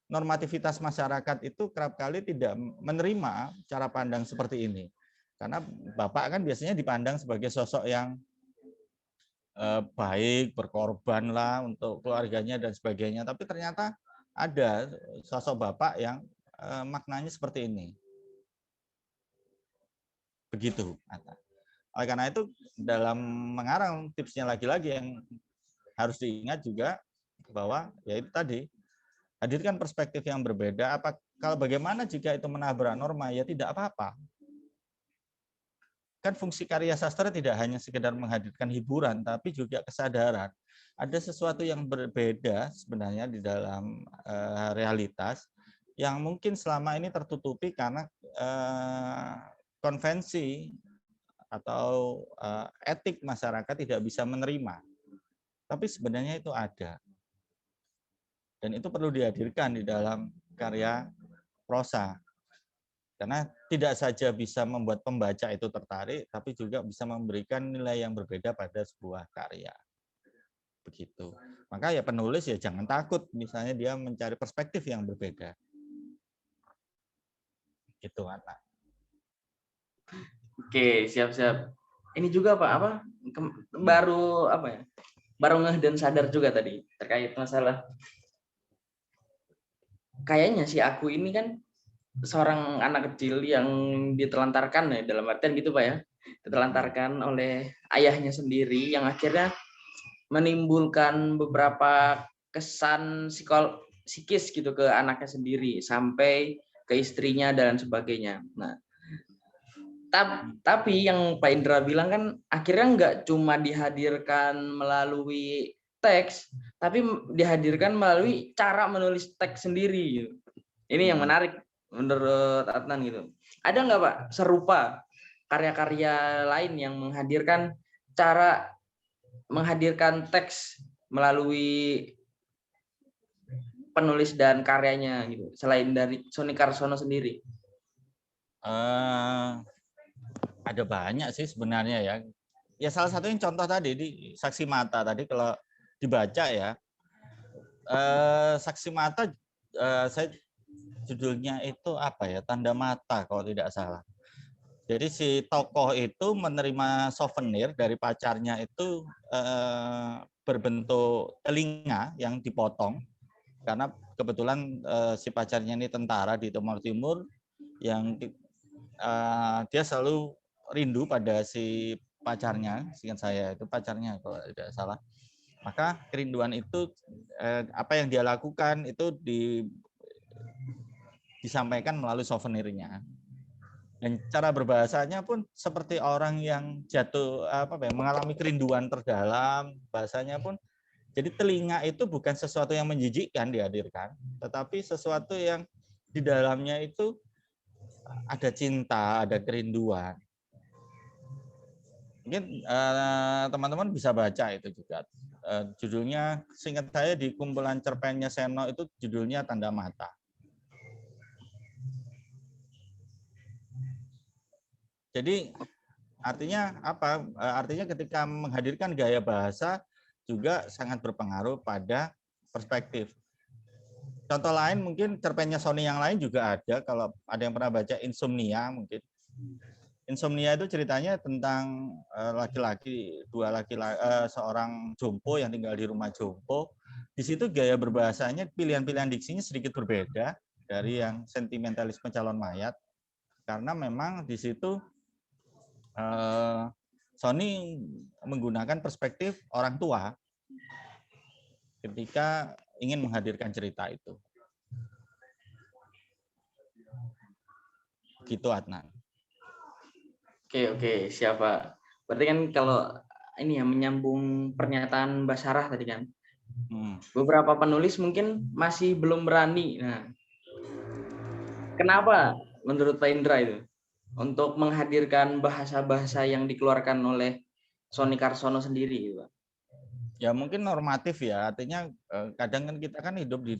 normativitas masyarakat itu kerap kali tidak menerima cara pandang seperti ini. Karena bapak kan biasanya dipandang sebagai sosok yang baik, berkorban lah untuk keluarganya dan sebagainya. Tapi ternyata ada sosok bapak yang maknanya seperti ini. Begitu. Oleh karena itu dalam mengarang tipsnya lagi-lagi yang harus diingat juga bahwa ya itu tadi, hadirkan perspektif yang berbeda. Kalau bagaimana jika itu menabrak norma, ya tidak apa-apa. Kan fungsi karya sastra tidak hanya sekedar menghadirkan hiburan, tapi juga kesadaran. Ada sesuatu yang berbeda sebenarnya di dalam realitas yang mungkin selama ini tertutupi karena konvensi atau etik masyarakat tidak bisa menerima. Tapi sebenarnya itu ada. Dan itu perlu dihadirkan di dalam karya prosa. Karena tidak saja bisa membuat pembaca itu tertarik, tapi juga bisa memberikan nilai yang berbeda pada sebuah karya. Begitu. Maka ya penulis ya jangan takut, misalnya dia mencari perspektif yang berbeda. Gitu, Atta. Oke, siap-siap. Ini juga Pak, baru ngeh dan sadar juga tadi terkait masalah. Kayaknya si aku ini kan seorang anak kecil yang ditelantarkan ya, dalam artian gitu Pak ya, ditelantarkan oleh ayahnya sendiri yang akhirnya menimbulkan beberapa kesan psikis gitu ke anaknya sendiri sampai ke istrinya dan sebagainya. Nah, tapi yang Pak Indra bilang kan akhirnya nggak cuma dihadirkan melalui teks, tapi dihadirkan melalui cara menulis teks sendiri. Ini yang menarik menurut Adnan gitu. Ada nggak Pak serupa karya-karya lain yang menghadirkan cara menghadirkan teks melalui penulis dan karyanya gitu, selain dari Sony Carsono sendiri? Ada banyak sih sebenarnya ya. Ya salah satunya contoh tadi di Saksi Mata tadi kalau dibaca ya. Saksi Mata saya judulnya itu apa ya, Tanda Mata kalau tidak salah. Jadi si tokoh itu menerima souvenir dari pacarnya itu berbentuk telinga yang dipotong karena kebetulan si pacarnya ini tentara di Timur Timur yang dia selalu rindu pada si pacarnya, seingat saya itu pacarnya kalau tidak salah. Maka kerinduan itu apa yang dia lakukan itu disampaikan melalui souvenirnya. Dan cara berbahasanya pun seperti orang yang jatuh mengalami kerinduan terdalam, bahasanya pun jadi telinga itu bukan sesuatu yang menjijikkan dihadirkan, tetapi sesuatu yang di dalamnya itu ada cinta, ada kerinduan. Mungkin teman-teman bisa baca itu juga. Judulnya seingat saya di kumpulan cerpennya Seno itu judulnya Tanda Mata. Jadi artinya apa? Artinya ketika menghadirkan gaya bahasa juga sangat berpengaruh pada perspektif. Contoh lain mungkin cerpennya Sony yang lain juga ada. Kalau ada yang pernah baca Insomnia mungkin. Insomnia itu ceritanya tentang seorang jompo yang tinggal di rumah jompo. Di situ gaya berbahasanya, pilihan-pilihan diksinya sedikit berbeda dari yang sentimentalisme calon mayat. Karena memang di situ Sony menggunakan perspektif orang tua ketika ingin menghadirkan cerita itu. Gitu, Adnan. Oke, siapa? Berarti kan kalau ini ya menyambung pernyataan Mbak Sarah tadi kan, beberapa penulis mungkin masih belum berani. Nah, kenapa menurut Pak Indra itu untuk menghadirkan bahasa-bahasa yang dikeluarkan oleh Sony Carsono sendiri, Pak? Ya mungkin normatif ya, artinya kadang kan kita kan hidup di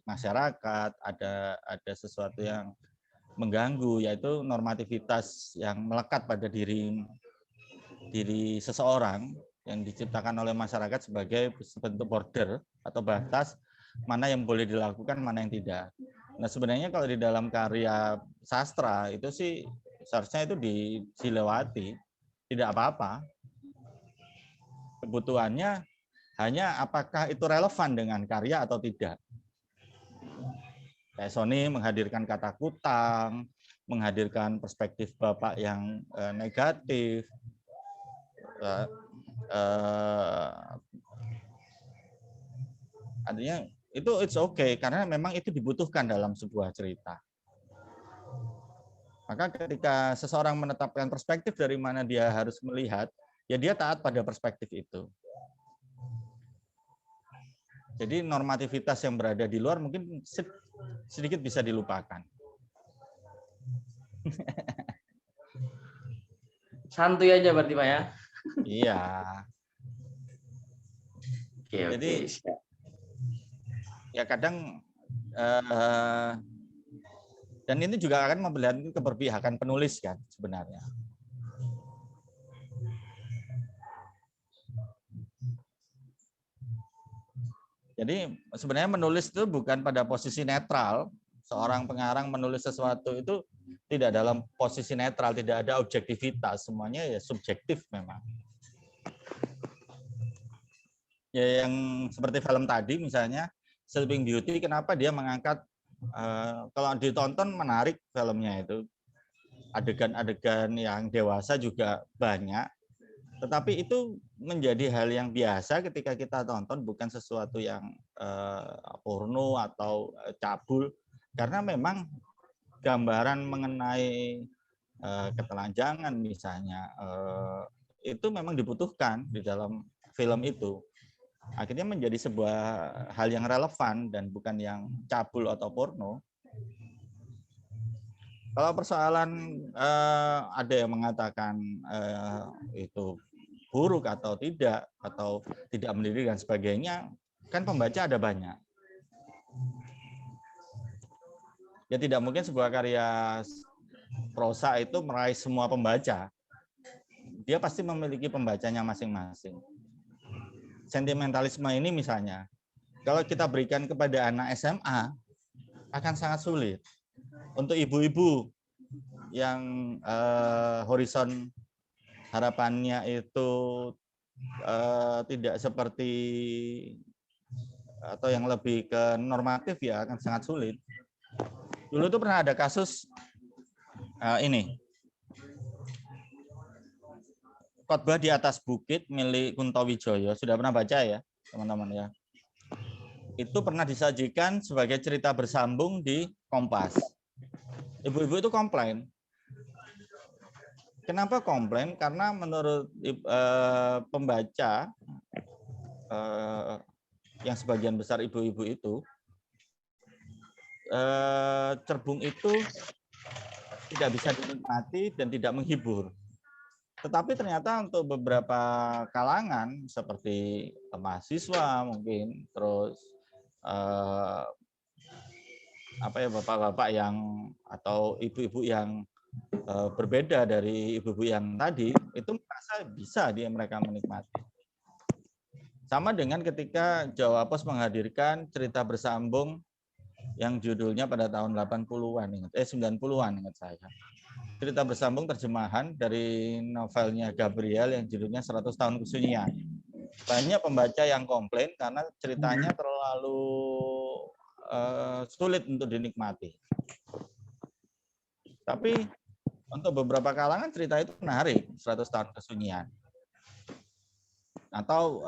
masyarakat, ada sesuatu yang mengganggu, yaitu normativitas yang melekat pada diri seseorang. yang diciptakan oleh masyarakat sebagai bentuk border atau batas mana yang boleh dilakukan, mana yang tidak. Nah, sebenarnya kalau di dalam karya sastra itu sih seharusnya itu dilewati, tidak apa-apa. Kebutuhannya hanya apakah itu relevan dengan karya atau tidak. Kayak Sony menghadirkan kata kutang, menghadirkan perspektif Bapak yang negatif. Artinya itu it's okay karena memang itu dibutuhkan dalam sebuah cerita. Maka ketika seseorang menetapkan perspektif dari mana dia harus melihat, ya dia taat pada perspektif itu. Jadi normativitas yang berada di luar mungkin sedikit bisa dilupakan. Santuy aja berarti Pak ya. Iya. Oke, jadi ya kadang dan ini juga akan memperlihatkan keberpihakan penulis kan sebenarnya. Jadi sebenarnya menulis itu bukan pada posisi netral. Seorang pengarang menulis sesuatu itu tidak dalam posisi netral, tidak ada objektivitas, semuanya ya subjektif memang. Ya yang seperti film tadi misalnya Sleeping Beauty, kenapa dia mengangkat kalau ditonton menarik filmnya itu, adegan-adegan yang dewasa juga banyak. Tetapi itu menjadi hal yang biasa ketika kita tonton, bukan sesuatu yang porno atau cabul, karena memang gambaran mengenai ketelanjangan misalnya itu memang dibutuhkan di dalam film itu. Akhirnya menjadi sebuah hal yang relevan dan bukan yang cabul atau porno. Kalau persoalan ada yang mengatakan itu buruk atau tidak mendidik dan sebagainya, kan pembaca ada banyak. Ya tidak mungkin sebuah karya prosa itu meraih semua pembaca. Dia pasti memiliki pembacanya masing-masing. Sentimentalisme ini misalnya, kalau kita berikan kepada anak SMA, akan sangat sulit. Untuk ibu-ibu yang horizon harapannya itu tidak seperti atau yang lebih ke normatif, ya akan sangat sulit. Dulu tuh pernah ada kasus ini, Khotbah di Atas Bukit milik Kunto Wijoyo. Sudah pernah baca ya teman-teman ya? Itu pernah disajikan sebagai cerita bersambung di Kompas. Ibu-ibu itu komplain. Kenapa komplain? Karena menurut pembaca yang sebagian besar ibu-ibu itu, cerbung itu tidak bisa dinikmati dan tidak menghibur. Tetapi ternyata untuk beberapa kalangan seperti mahasiswa mungkin, terus bapak-bapak yang atau ibu-ibu yang berbeda dari ibu-ibu yang tadi, itu merasa bisa mereka menikmati. Sama dengan ketika Jawa Pos menghadirkan cerita bersambung yang judulnya pada tahun 80-an, 90-an ingat saya. Cerita bersambung terjemahan dari novelnya Gabriel yang judulnya 100 Tahun Kesunyian. Banyak pembaca yang komplain karena ceritanya terlalu sulit untuk dinikmati. Tapi untuk beberapa kalangan cerita itu menarik, 100 Tahun Kesunyian. Atau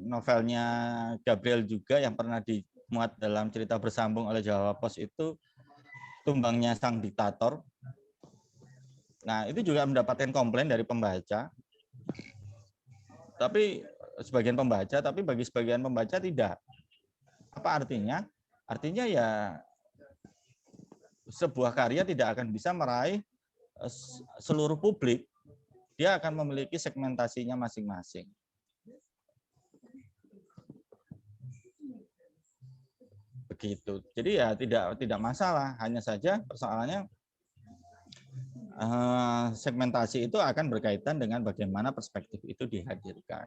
novelnya Gabriel juga yang pernah dimuat dalam cerita bersambung oleh Jawa Pos itu Tumbangnya Sang Diktator. Nah, itu juga mendapatkan komplain dari pembaca. Tapi sebagian pembaca, tapi bagi sebagian pembaca tidak. Apa artinya? Artinya ya sebuah karya tidak akan bisa meraih seluruh publik. Dia akan memiliki segmentasinya masing-masing. Begitu. Jadi ya tidak masalah, hanya saja persoalannya segmentasi itu akan berkaitan dengan bagaimana perspektif itu dihadirkan.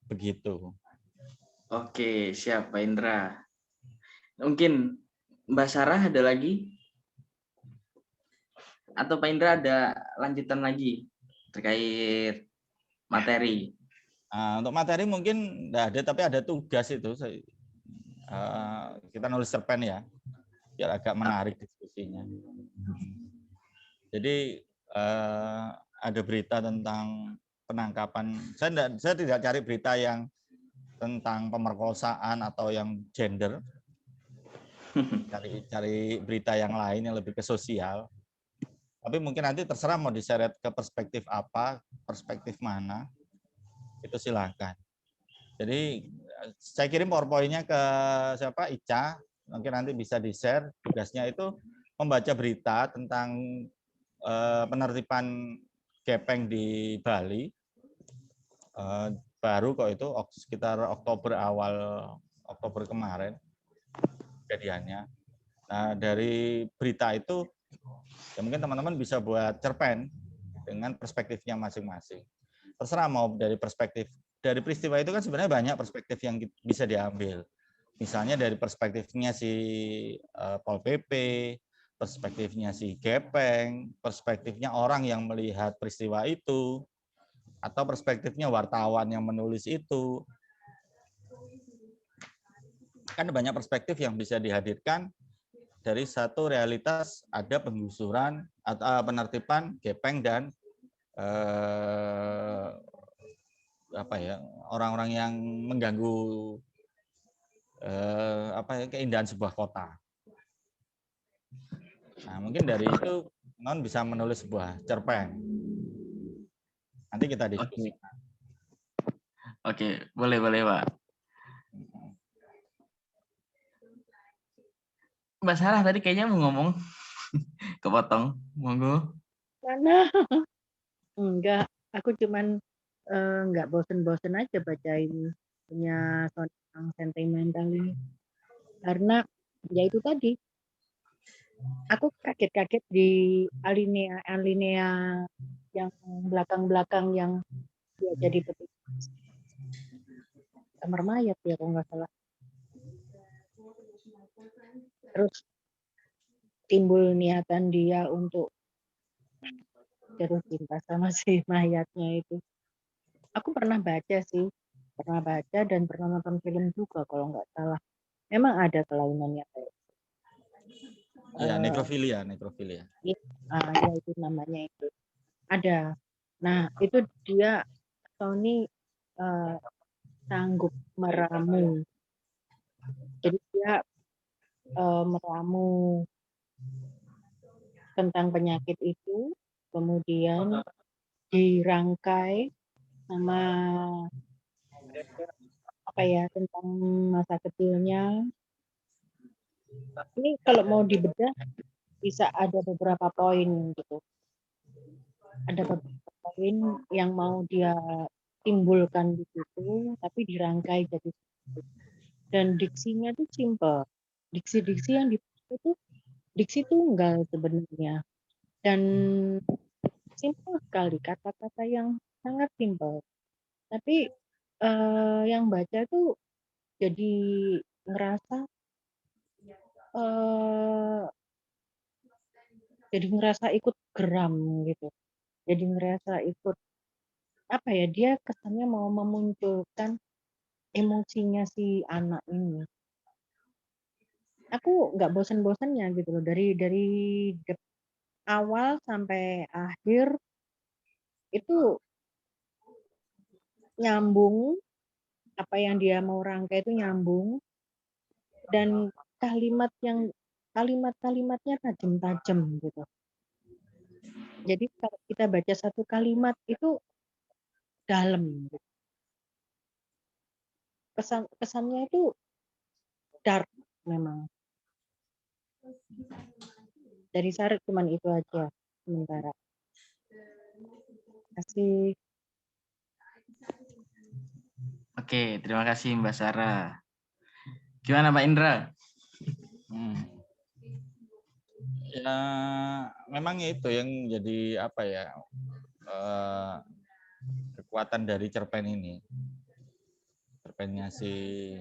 Begitu. Oke, siap Pak Indra. Mungkin Mbak Sarah ada lagi? Atau Pak Indra ada lanjutan lagi terkait materi? Untuk materi mungkin tidak ada, tapi ada tugas itu. Kita nulis cerpen ya, biar agak menarik diskusinya. Jadi ada berita tentang penangkapan. Saya tidak cari berita yang tentang pemerkosaan atau yang gender. Cari berita yang lain yang lebih ke sosial. Tapi mungkin nanti terserah mau diseret ke perspektif apa, perspektif mana, itu silahkan. Jadi saya kirim PowerPoint-nya ke siapa, Ica, mungkin nanti bisa di-share. Tugasnya itu membaca berita tentang penertiban gepeng di Bali. Baru kok itu sekitar Oktober kemarin kejadiannya. Nah, dari berita itu ya mungkin teman-teman bisa buat cerpen dengan perspektifnya masing-masing. Terserah mau dari perspektif, dari peristiwa itu kan sebenarnya banyak perspektif yang bisa diambil. Misalnya dari perspektifnya si Pol PP, perspektifnya si Gepeng, perspektifnya orang yang melihat peristiwa itu, atau perspektifnya wartawan yang menulis itu. Kan banyak perspektif yang bisa dihadirkan dari satu realitas, ada penggusuran atau penertiban gepeng dan orang-orang yang mengganggu keindahan sebuah kota. Nah, mungkin dari itu non bisa menulis sebuah cerpen. Nanti kita diskusi. Oke, boleh Pak. Mbak Sarah tadi kayaknya mau ngomong, kepotong, monggo. Mana? Enggak, aku cuman enggak bosen-bosen aja bacain punya Sonang Sentimental ini. Karena ya itu tadi, aku kaget-kaget di alinea yang belakang-belakang yang dia jadi petugas kamar mayat ya kalau nggak salah. Terus timbul niatan dia untuk jatuh cinta sama si mayatnya itu. Aku pernah baca sih, dan pernah nonton film juga kalau nggak salah. Memang ada kelainannya kayak. Ya, nekrofilia. Ya itu namanya itu. Ada. Nah itu dia Tony sanggup meramu. Jadi dia meramu tentang penyakit itu, kemudian dirangkai sama tentang masa kecilnya. Ini kalau mau dibedah bisa ada beberapa poin gitu. Ada beberapa poin yang mau dia timbulkan di situ, tapi dirangkai jadi dan diksinya itu simple. Diksi-diksi yang dipakai itu diksi tunggal sebenarnya dan simple sekali, kata-kata yang sangat simple. Tapi yang baca tuh jadi ngerasa ikut geram gitu. Jadi ngerasa ikut dia kesannya mau memunculkan emosinya si anak ini. Aku nggak bosan-bosannya gitu loh dari awal sampai akhir itu nyambung, apa yang dia mau rangkai itu nyambung dan kalimat-kalimatnya tajam-tajam gitu. Jadi kalau kita baca satu kalimat itu dalam gitu. Kesannya itu dark memang. Dari Sarah cuman itu aja sementara. Terima kasih. Oke, terima kasih Mbak Sarah. Gimana Pak Indra? Ya, memang itu yang jadi apa ya, kekuatan dari cerpen ini, cerpennya si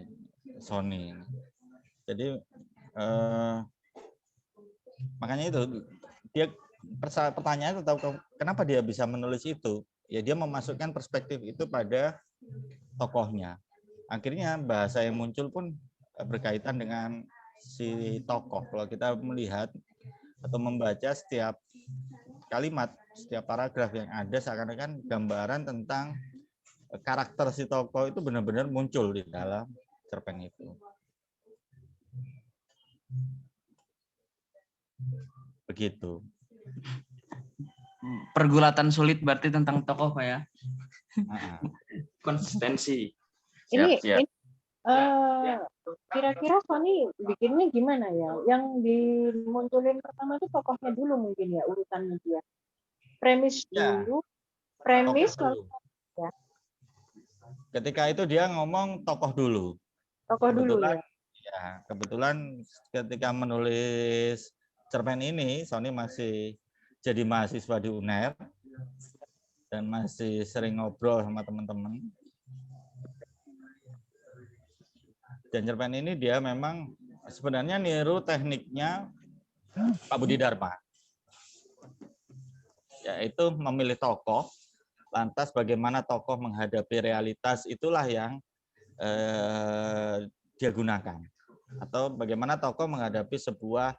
Sony. Jadi makanya itu dia pertanyaannya tentang kenapa dia bisa menulis itu. Ya dia memasukkan perspektif itu pada tokohnya. Akhirnya bahasa yang muncul pun berkaitan dengan si tokoh. Kalau kita melihat atau membaca setiap kalimat, setiap paragraf yang ada seakan-akan gambaran tentang karakter si tokoh itu benar-benar muncul di dalam cerpen itu. Begitu. Pergulatan sulit berarti tentang tokoh Pak ya. Konsistensi. Ini Siap. kira-kira Sony bikinnya gimana ya? Yang dimunculin pertama itu tokohnya dulu mungkin ya, urutannya dia. Premis dulu, premis dulu. Ya. Ketika itu dia ngomong tokoh dulu. Tokoh dulu ya. Ya, kebetulan ketika menulis cerpen ini, Sony masih jadi mahasiswa di UNER dan masih sering ngobrol sama teman-teman. Dan cerpen ini dia memang sebenarnya niru tekniknya Pak Budi Dharma, yaitu memilih tokoh, lantas bagaimana tokoh menghadapi realitas itulah yang dia gunakan. Atau bagaimana tokoh menghadapi sebuah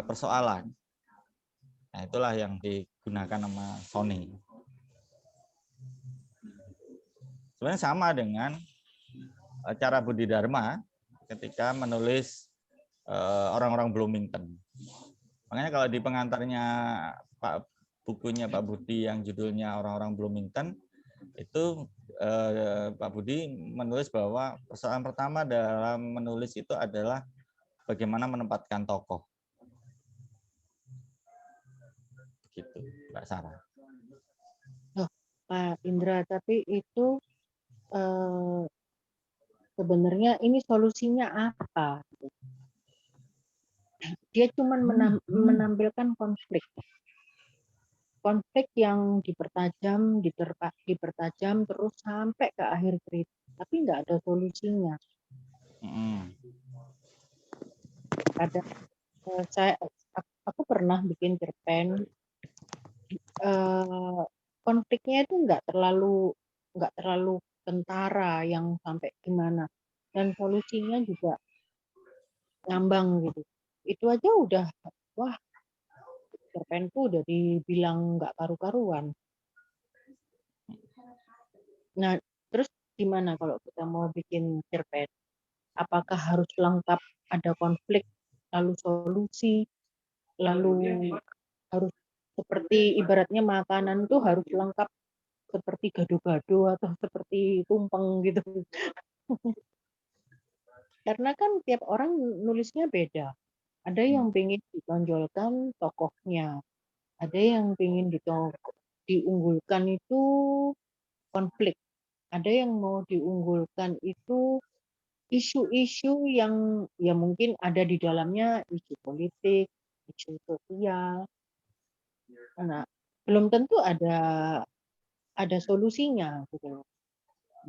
persoalan. Nah, itulah yang digunakan sama Sony. Sebenarnya sama dengan cara Budi Dharma ketika menulis orang-orang Bloomington. Makanya kalau di pengantarnya bukunya Pak Budi yang judulnya Orang-orang Bloomington, itu Pak Budi menulis bahwa persoalan pertama dalam menulis itu adalah bagaimana menempatkan tokoh. Gitu, Mbak Sarah. Oh, Pak Indra, tapi itu sebenarnya ini solusinya apa? Dia cuma menampilkan konflik yang dipertajam terus sampai ke akhir cerita, tapi nggak ada solusinya. Aku pernah bikin cerpen, konfliknya itu nggak terlalu kentara yang sampai gimana, dan solusinya juga ngambang gitu. Itu aja udah, wah, cerpenku udah dibilang nggak karu-karuan. Nah, terus gimana kalau kita mau bikin cerpen? Apakah harus lengkap ada konflik, lalu solusi, lalu harus seperti ibaratnya makanan tuh harus lengkap seperti gado-gado atau seperti tumpeng gitu. Karena kan tiap orang nulisnya beda. Ada yang pengen ditonjolkan tokohnya, ada yang pengen diunggulkan itu konflik, ada yang mau diunggulkan itu isu-isu yang ya mungkin ada di dalamnya, isu politik, isu sosial. Nah, belum tentu ada solusinya gitu.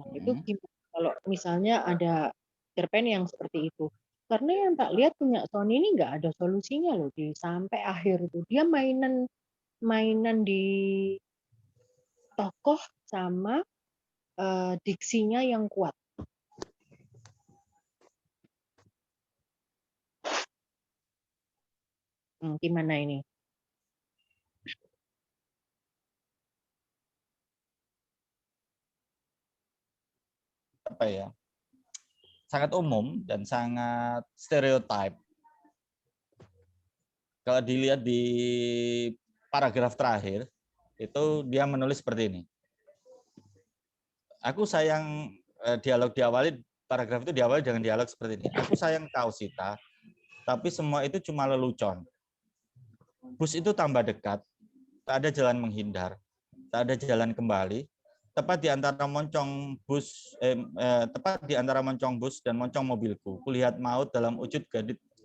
Nah, itu gimana kalau misalnya ada cerpen yang seperti itu? Karena yang tak lihat punya Sony ini nggak ada solusinya loh sampai akhir itu. Dia mainan di tokoh sama diksinya yang kuat. Gimana ini? Apa ya? Sangat umum dan sangat stereotip. Kalau dilihat di paragraf terakhir, itu dia menulis seperti ini. Aku sayang, dialog diawali, paragraf itu diawali dengan dialog seperti ini. Aku sayang kau, Sita, tapi semua itu cuma lelucon. Bus itu tambah dekat, tak ada jalan menghindar, tak ada jalan kembali, tepat di antara tepat di antara moncong bus dan moncong mobilku. Kulihat maut dalam wujud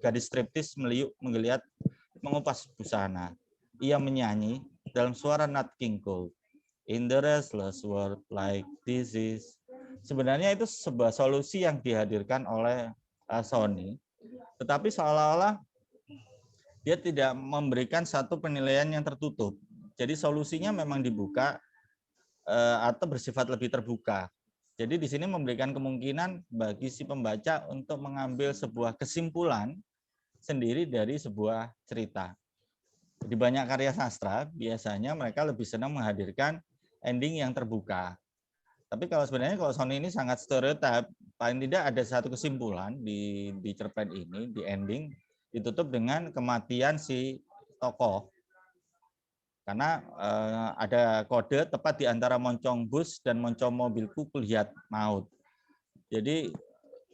gadis striptis meliuk menggeliat mengupas busana. Ia menyanyi dalam suara Nat King Cole. In the restless world like this is. Sebenarnya itu sebuah solusi yang dihadirkan oleh Sony, tetapi seolah-olah dia tidak memberikan satu penilaian yang tertutup. Jadi solusinya memang dibuka atau bersifat lebih terbuka. Jadi di sini memberikan kemungkinan bagi si pembaca untuk mengambil sebuah kesimpulan sendiri dari sebuah cerita. Di banyak karya sastra, biasanya mereka lebih senang menghadirkan ending yang terbuka. Tapi kalau sebenarnya kalau Sony ini sangat stereotip, paling tidak ada satu kesimpulan di cerpen ini, di ending, ditutup dengan kematian si tokoh. Karena ada kode tepat di antara moncong bus dan moncong mobilku kulihat maut. Jadi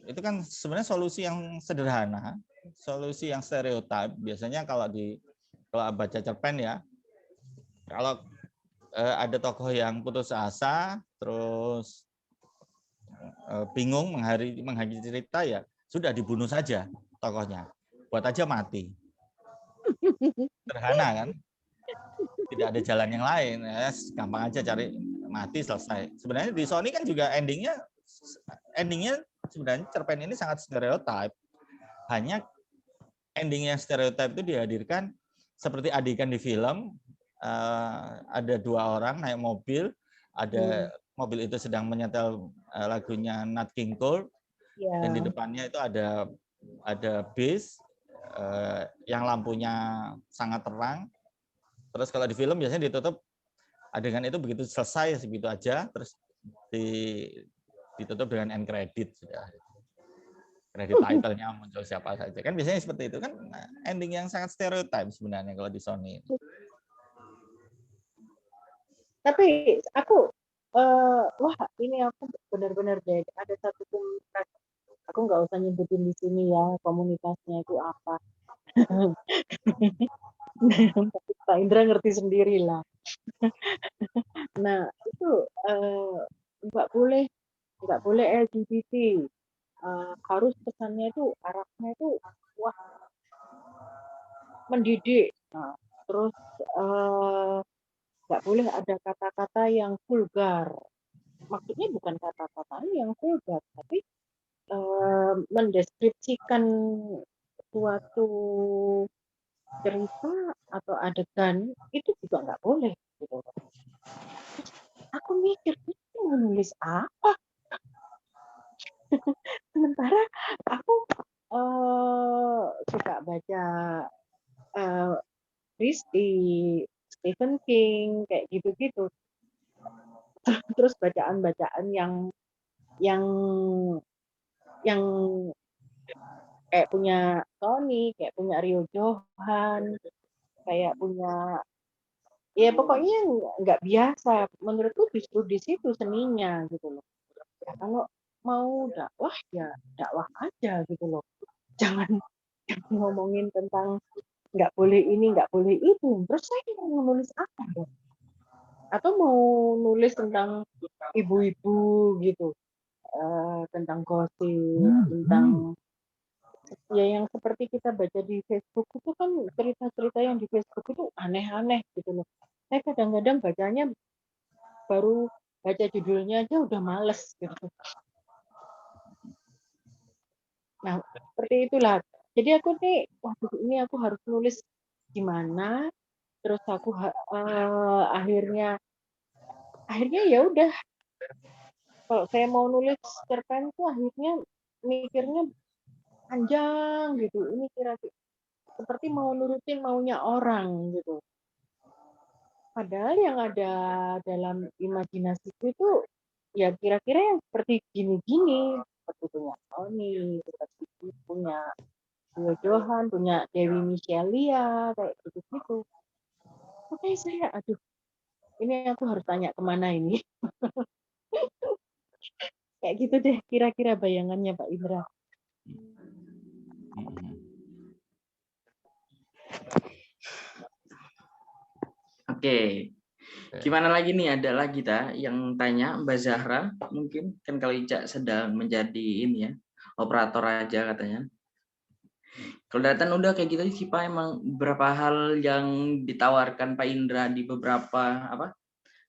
itu kan sebenarnya solusi yang sederhana, solusi yang stereotip. Biasanya kalau baca cerpen ya, kalau ada tokoh yang putus asa, terus bingung menghari cerita ya sudah dibunuh saja tokohnya, buat aja mati. Sederhana kan? Tidak ada jalan yang lain, ya, gampang aja cari mati selesai. Sebenarnya di Sony kan juga endingnya sebenarnya cerpen ini sangat stereotip. Hanya ending yang stereotip itu dihadirkan seperti adegan di film, ada dua orang naik mobil, ada mobil itu sedang menyetel lagunya Nat King Cole, dan di depannya itu ada bis yang lampunya sangat terang. Terus kalau di film biasanya ditutup adegan itu begitu selesai segitu aja, terus ditutup dengan end credit sudah. Kredit title-nya muncul siapa saja. Kan biasanya seperti itu kan ending yang sangat stereotip sebenarnya kalau di Sony. Tapi aku wah ini aku benar-benar deh ada satu komunitas, aku nggak usah nyebutin di sini ya komunitasnya itu apa. Pak Indra ngerti sendiri lah. Nah itu nggak boleh LGBT, harus pesannya itu arahnya itu wah mendidik. Nah, terus nggak boleh ada kata-kata yang vulgar. Maksudnya bukan kata-kata yang vulgar, tapi mendeskripsikan suatu cerita atau adegan itu juga nggak boleh gitu. Aku mikir itu mau nulis apa? Sementara aku suka baca Christie, Stephen King kayak gitu-gitu. Terus bacaan-bacaan yang kayak punya Tony, kayak punya Rio Johan, kayak punya ya pokoknya nggak biasa. Menurutku justru di situ seninya gitu loh. Ya kalau mau dakwah ya dakwah aja gitu loh. Jangan ngomongin tentang nggak boleh ini, nggak boleh itu. Terus saya mau nulis apa dong? Atau mau nulis tentang ibu-ibu gitu, tentang gosip, tentang ya yang seperti kita baca di Facebook itu kan cerita-cerita yang di Facebook itu aneh-aneh gitu loh. Saya kadang-kadang bacanya baru baca judulnya aja udah males gitu. Nah, seperti itulah. Jadi aku nih, waktu ini aku harus nulis gimana, terus aku akhirnya ya udah. Kalau saya mau nulis cerpen tuh akhirnya mikirnya panjang gitu. Ini kira-kira seperti mau nurutin maunya orang gitu. Padahal yang ada dalam imajinasiku itu ya kira-kira yang seperti gini-gini, seperti punya Tony, seperti punya Rio Johan, punya Dewi Michelia, kayak gitu-gitu. Oke saya, aduh, ini aku harus tanya kemana ini. Kayak gitu deh kira-kira bayangannya Pak Indra. Oke. Gimana lagi nih? Ada lagi yang tanya Mbak Zahra, mungkin kan kalau Ica sedang menjadi ini ya, operator aja katanya. Kalau Datan udah kayak gitu sih Pak, emang beberapa hal yang ditawarkan Pak Indra di beberapa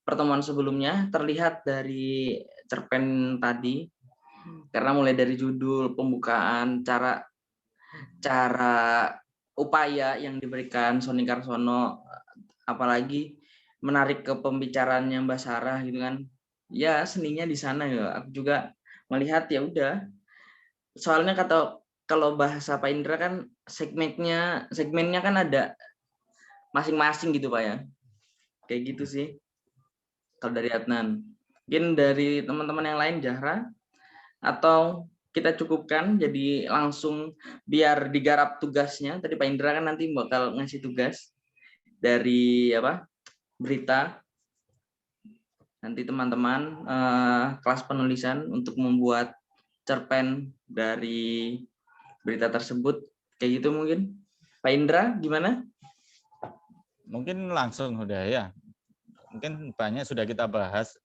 pertemuan sebelumnya terlihat dari cerpen tadi, karena mulai dari judul, pembukaan, cara upaya yang diberikan Sony Karsono, apalagi menarik ke pembicaraannya Mbak Sarah gitu kan, ya seninya di sana ya. Aku juga melihat ya udah, soalnya kalau bahasa Pak Indra kan segmennya kan ada masing-masing gitu Pak ya, kayak gitu sih kalau dari Adnan. Mungkin dari teman-teman yang lain, Zahra, atau kita cukupkan jadi langsung biar digarap tugasnya. Tadi Pak Indra kan nanti bakal ngasih tugas dari berita, nanti teman-teman kelas penulisan untuk membuat cerpen dari berita tersebut, kayak gitu mungkin. Pak Indra gimana? Mungkin langsung udah ya. Mungkin banyak sudah kita bahas.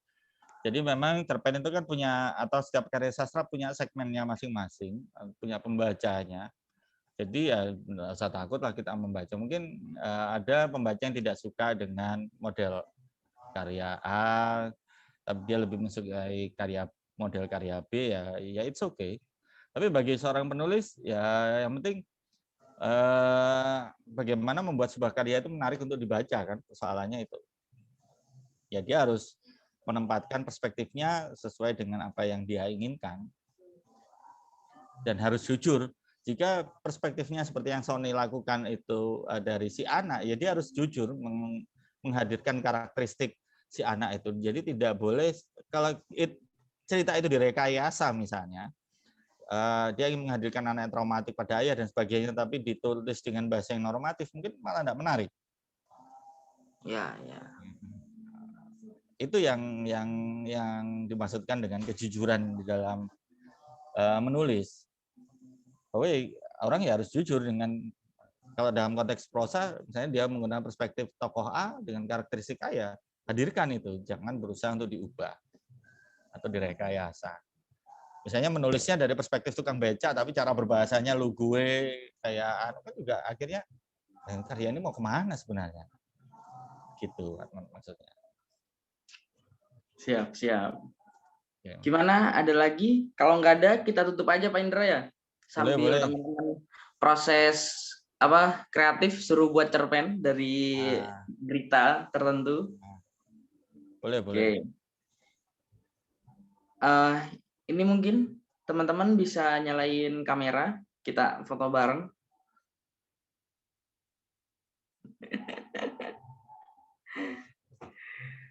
Jadi memang cerpen itu kan punya, atau setiap karya sastra punya segmennya masing-masing, punya pembacanya. Jadi ya nggak usah takut lah kita membaca. Mungkin ada pembaca yang tidak suka dengan model karya A, tapi dia lebih menyukai model karya B, ya it's okay. Tapi bagi seorang penulis ya yang penting bagaimana membuat sebuah karya itu menarik untuk dibaca kan, persoalannya itu. Ya dia harus menempatkan perspektifnya sesuai dengan apa yang dia inginkan. Dan harus jujur. Jika perspektifnya seperti yang Sony lakukan itu dari si anak, ya dia harus jujur menghadirkan karakteristik si anak itu. Jadi tidak boleh, kalau cerita itu direkayasa misalnya, dia ingin menghadirkan anak yang traumatik pada ayah dan sebagainya, tapi ditulis dengan bahasa yang normatif, mungkin malah tidak menarik. Ya. Itu yang dimaksudkan dengan kejujuran di dalam menulis. Bahwa orang ya harus jujur dengan, kalau dalam konteks prosa, misalnya dia menggunakan perspektif tokoh A dengan karakteristik A, ya hadirkan itu, jangan berusaha untuk diubah atau direkayasa. Misalnya menulisnya dari perspektif tukang beca, tapi cara berbahasanya lu gue, kayak kan juga akhirnya karya ini mau kemana sebenarnya? Gitu maksudnya. Siap. Ya. Gimana? Ada lagi? Kalau nggak ada, kita tutup aja Pak Indra ya. Sambil Boleh. teman-teman proses kreatif, suruh buat cerpen dari berita tertentu. Boleh. Oke. Ini mungkin teman-teman bisa nyalain kamera, kita foto bareng.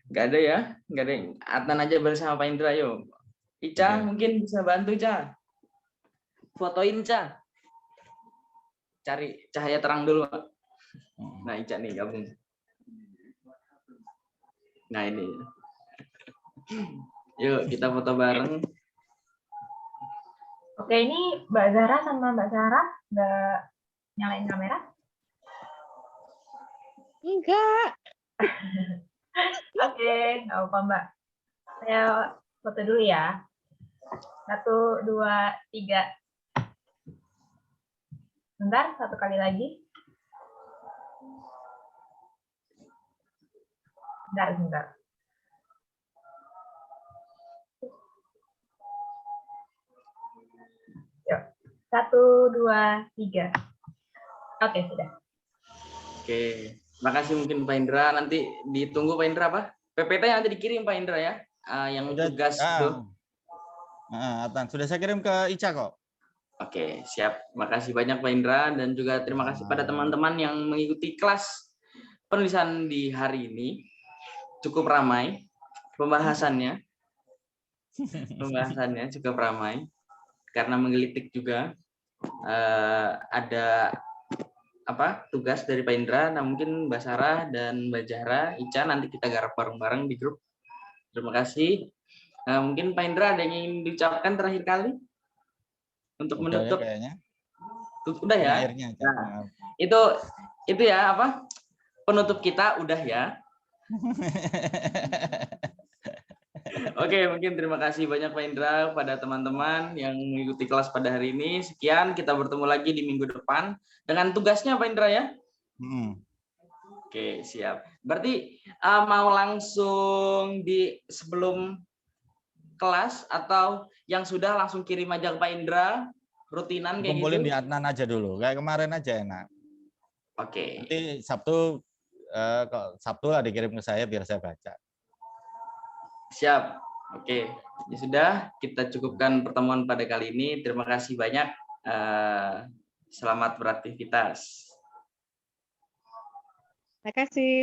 Nggak ada ya? Nggak ada. Adnan aja bersama Pak Indra, yuk. Ica mungkin bisa bantu, Ica. Fotoin, Ica. Cari cahaya terang dulu, Pak. Nah, Ica nih gabung. Nah, ini. Yuk, kita foto bareng. Oke, ini Mbak Zahra sama Mbak Sarah udah nyalain kamera? Enggak. Oke, nggak apa Mbak. Saya foto dulu ya. 1, 2, 3. Bentar, satu kali lagi. Bentar. Yuk, 1, 2, 3. Oke, sudah. Oke, makasih mungkin Pak Indra. Nanti ditunggu Pak Indra PPT yang nanti dikirim Pak Indra ya. Yang tugas itu. Sudah saya kirim ke Ica kok. Oke, siap. Makasih banyak Pak Indra, dan juga terima kasih pada teman-teman yang mengikuti kelas penulisan di hari ini. Cukup ramai pembahasannya. Pembahasannya cukup ramai karena menggelitik juga. Ada tugas dari Pak Indra. Nah, mungkin Mbak Sarah dan Mbak Zahra, Ica, nanti kita garap bareng-bareng di grup. Terima kasih. Nah, mungkin Pak Indra ada yang ingin diucapkan terakhir kali untuk menutup. Kayaknya. Udah ya. Akhirnya, nah, itu ya penutup kita udah ya. Oke, mungkin terima kasih banyak Pak Indra pada teman-teman yang mengikuti kelas pada hari ini. Sekian, kita bertemu lagi di minggu depan dengan tugasnya Pak Indra ya. Oke, siap. Berarti mau langsung di sebelum kelas atau yang sudah langsung kirim aja ke Pak Indra rutinan kayak Kumpulin gitu? di Adnan aja dulu, kayak kemarin aja enak. Oke. Nanti Sabtu lah dikirim ke saya biar saya baca. Siap. Oke. Ya sudah, kita cukupkan pertemuan pada kali ini. Terima kasih banyak. Selamat beraktivitas. Terima kasih.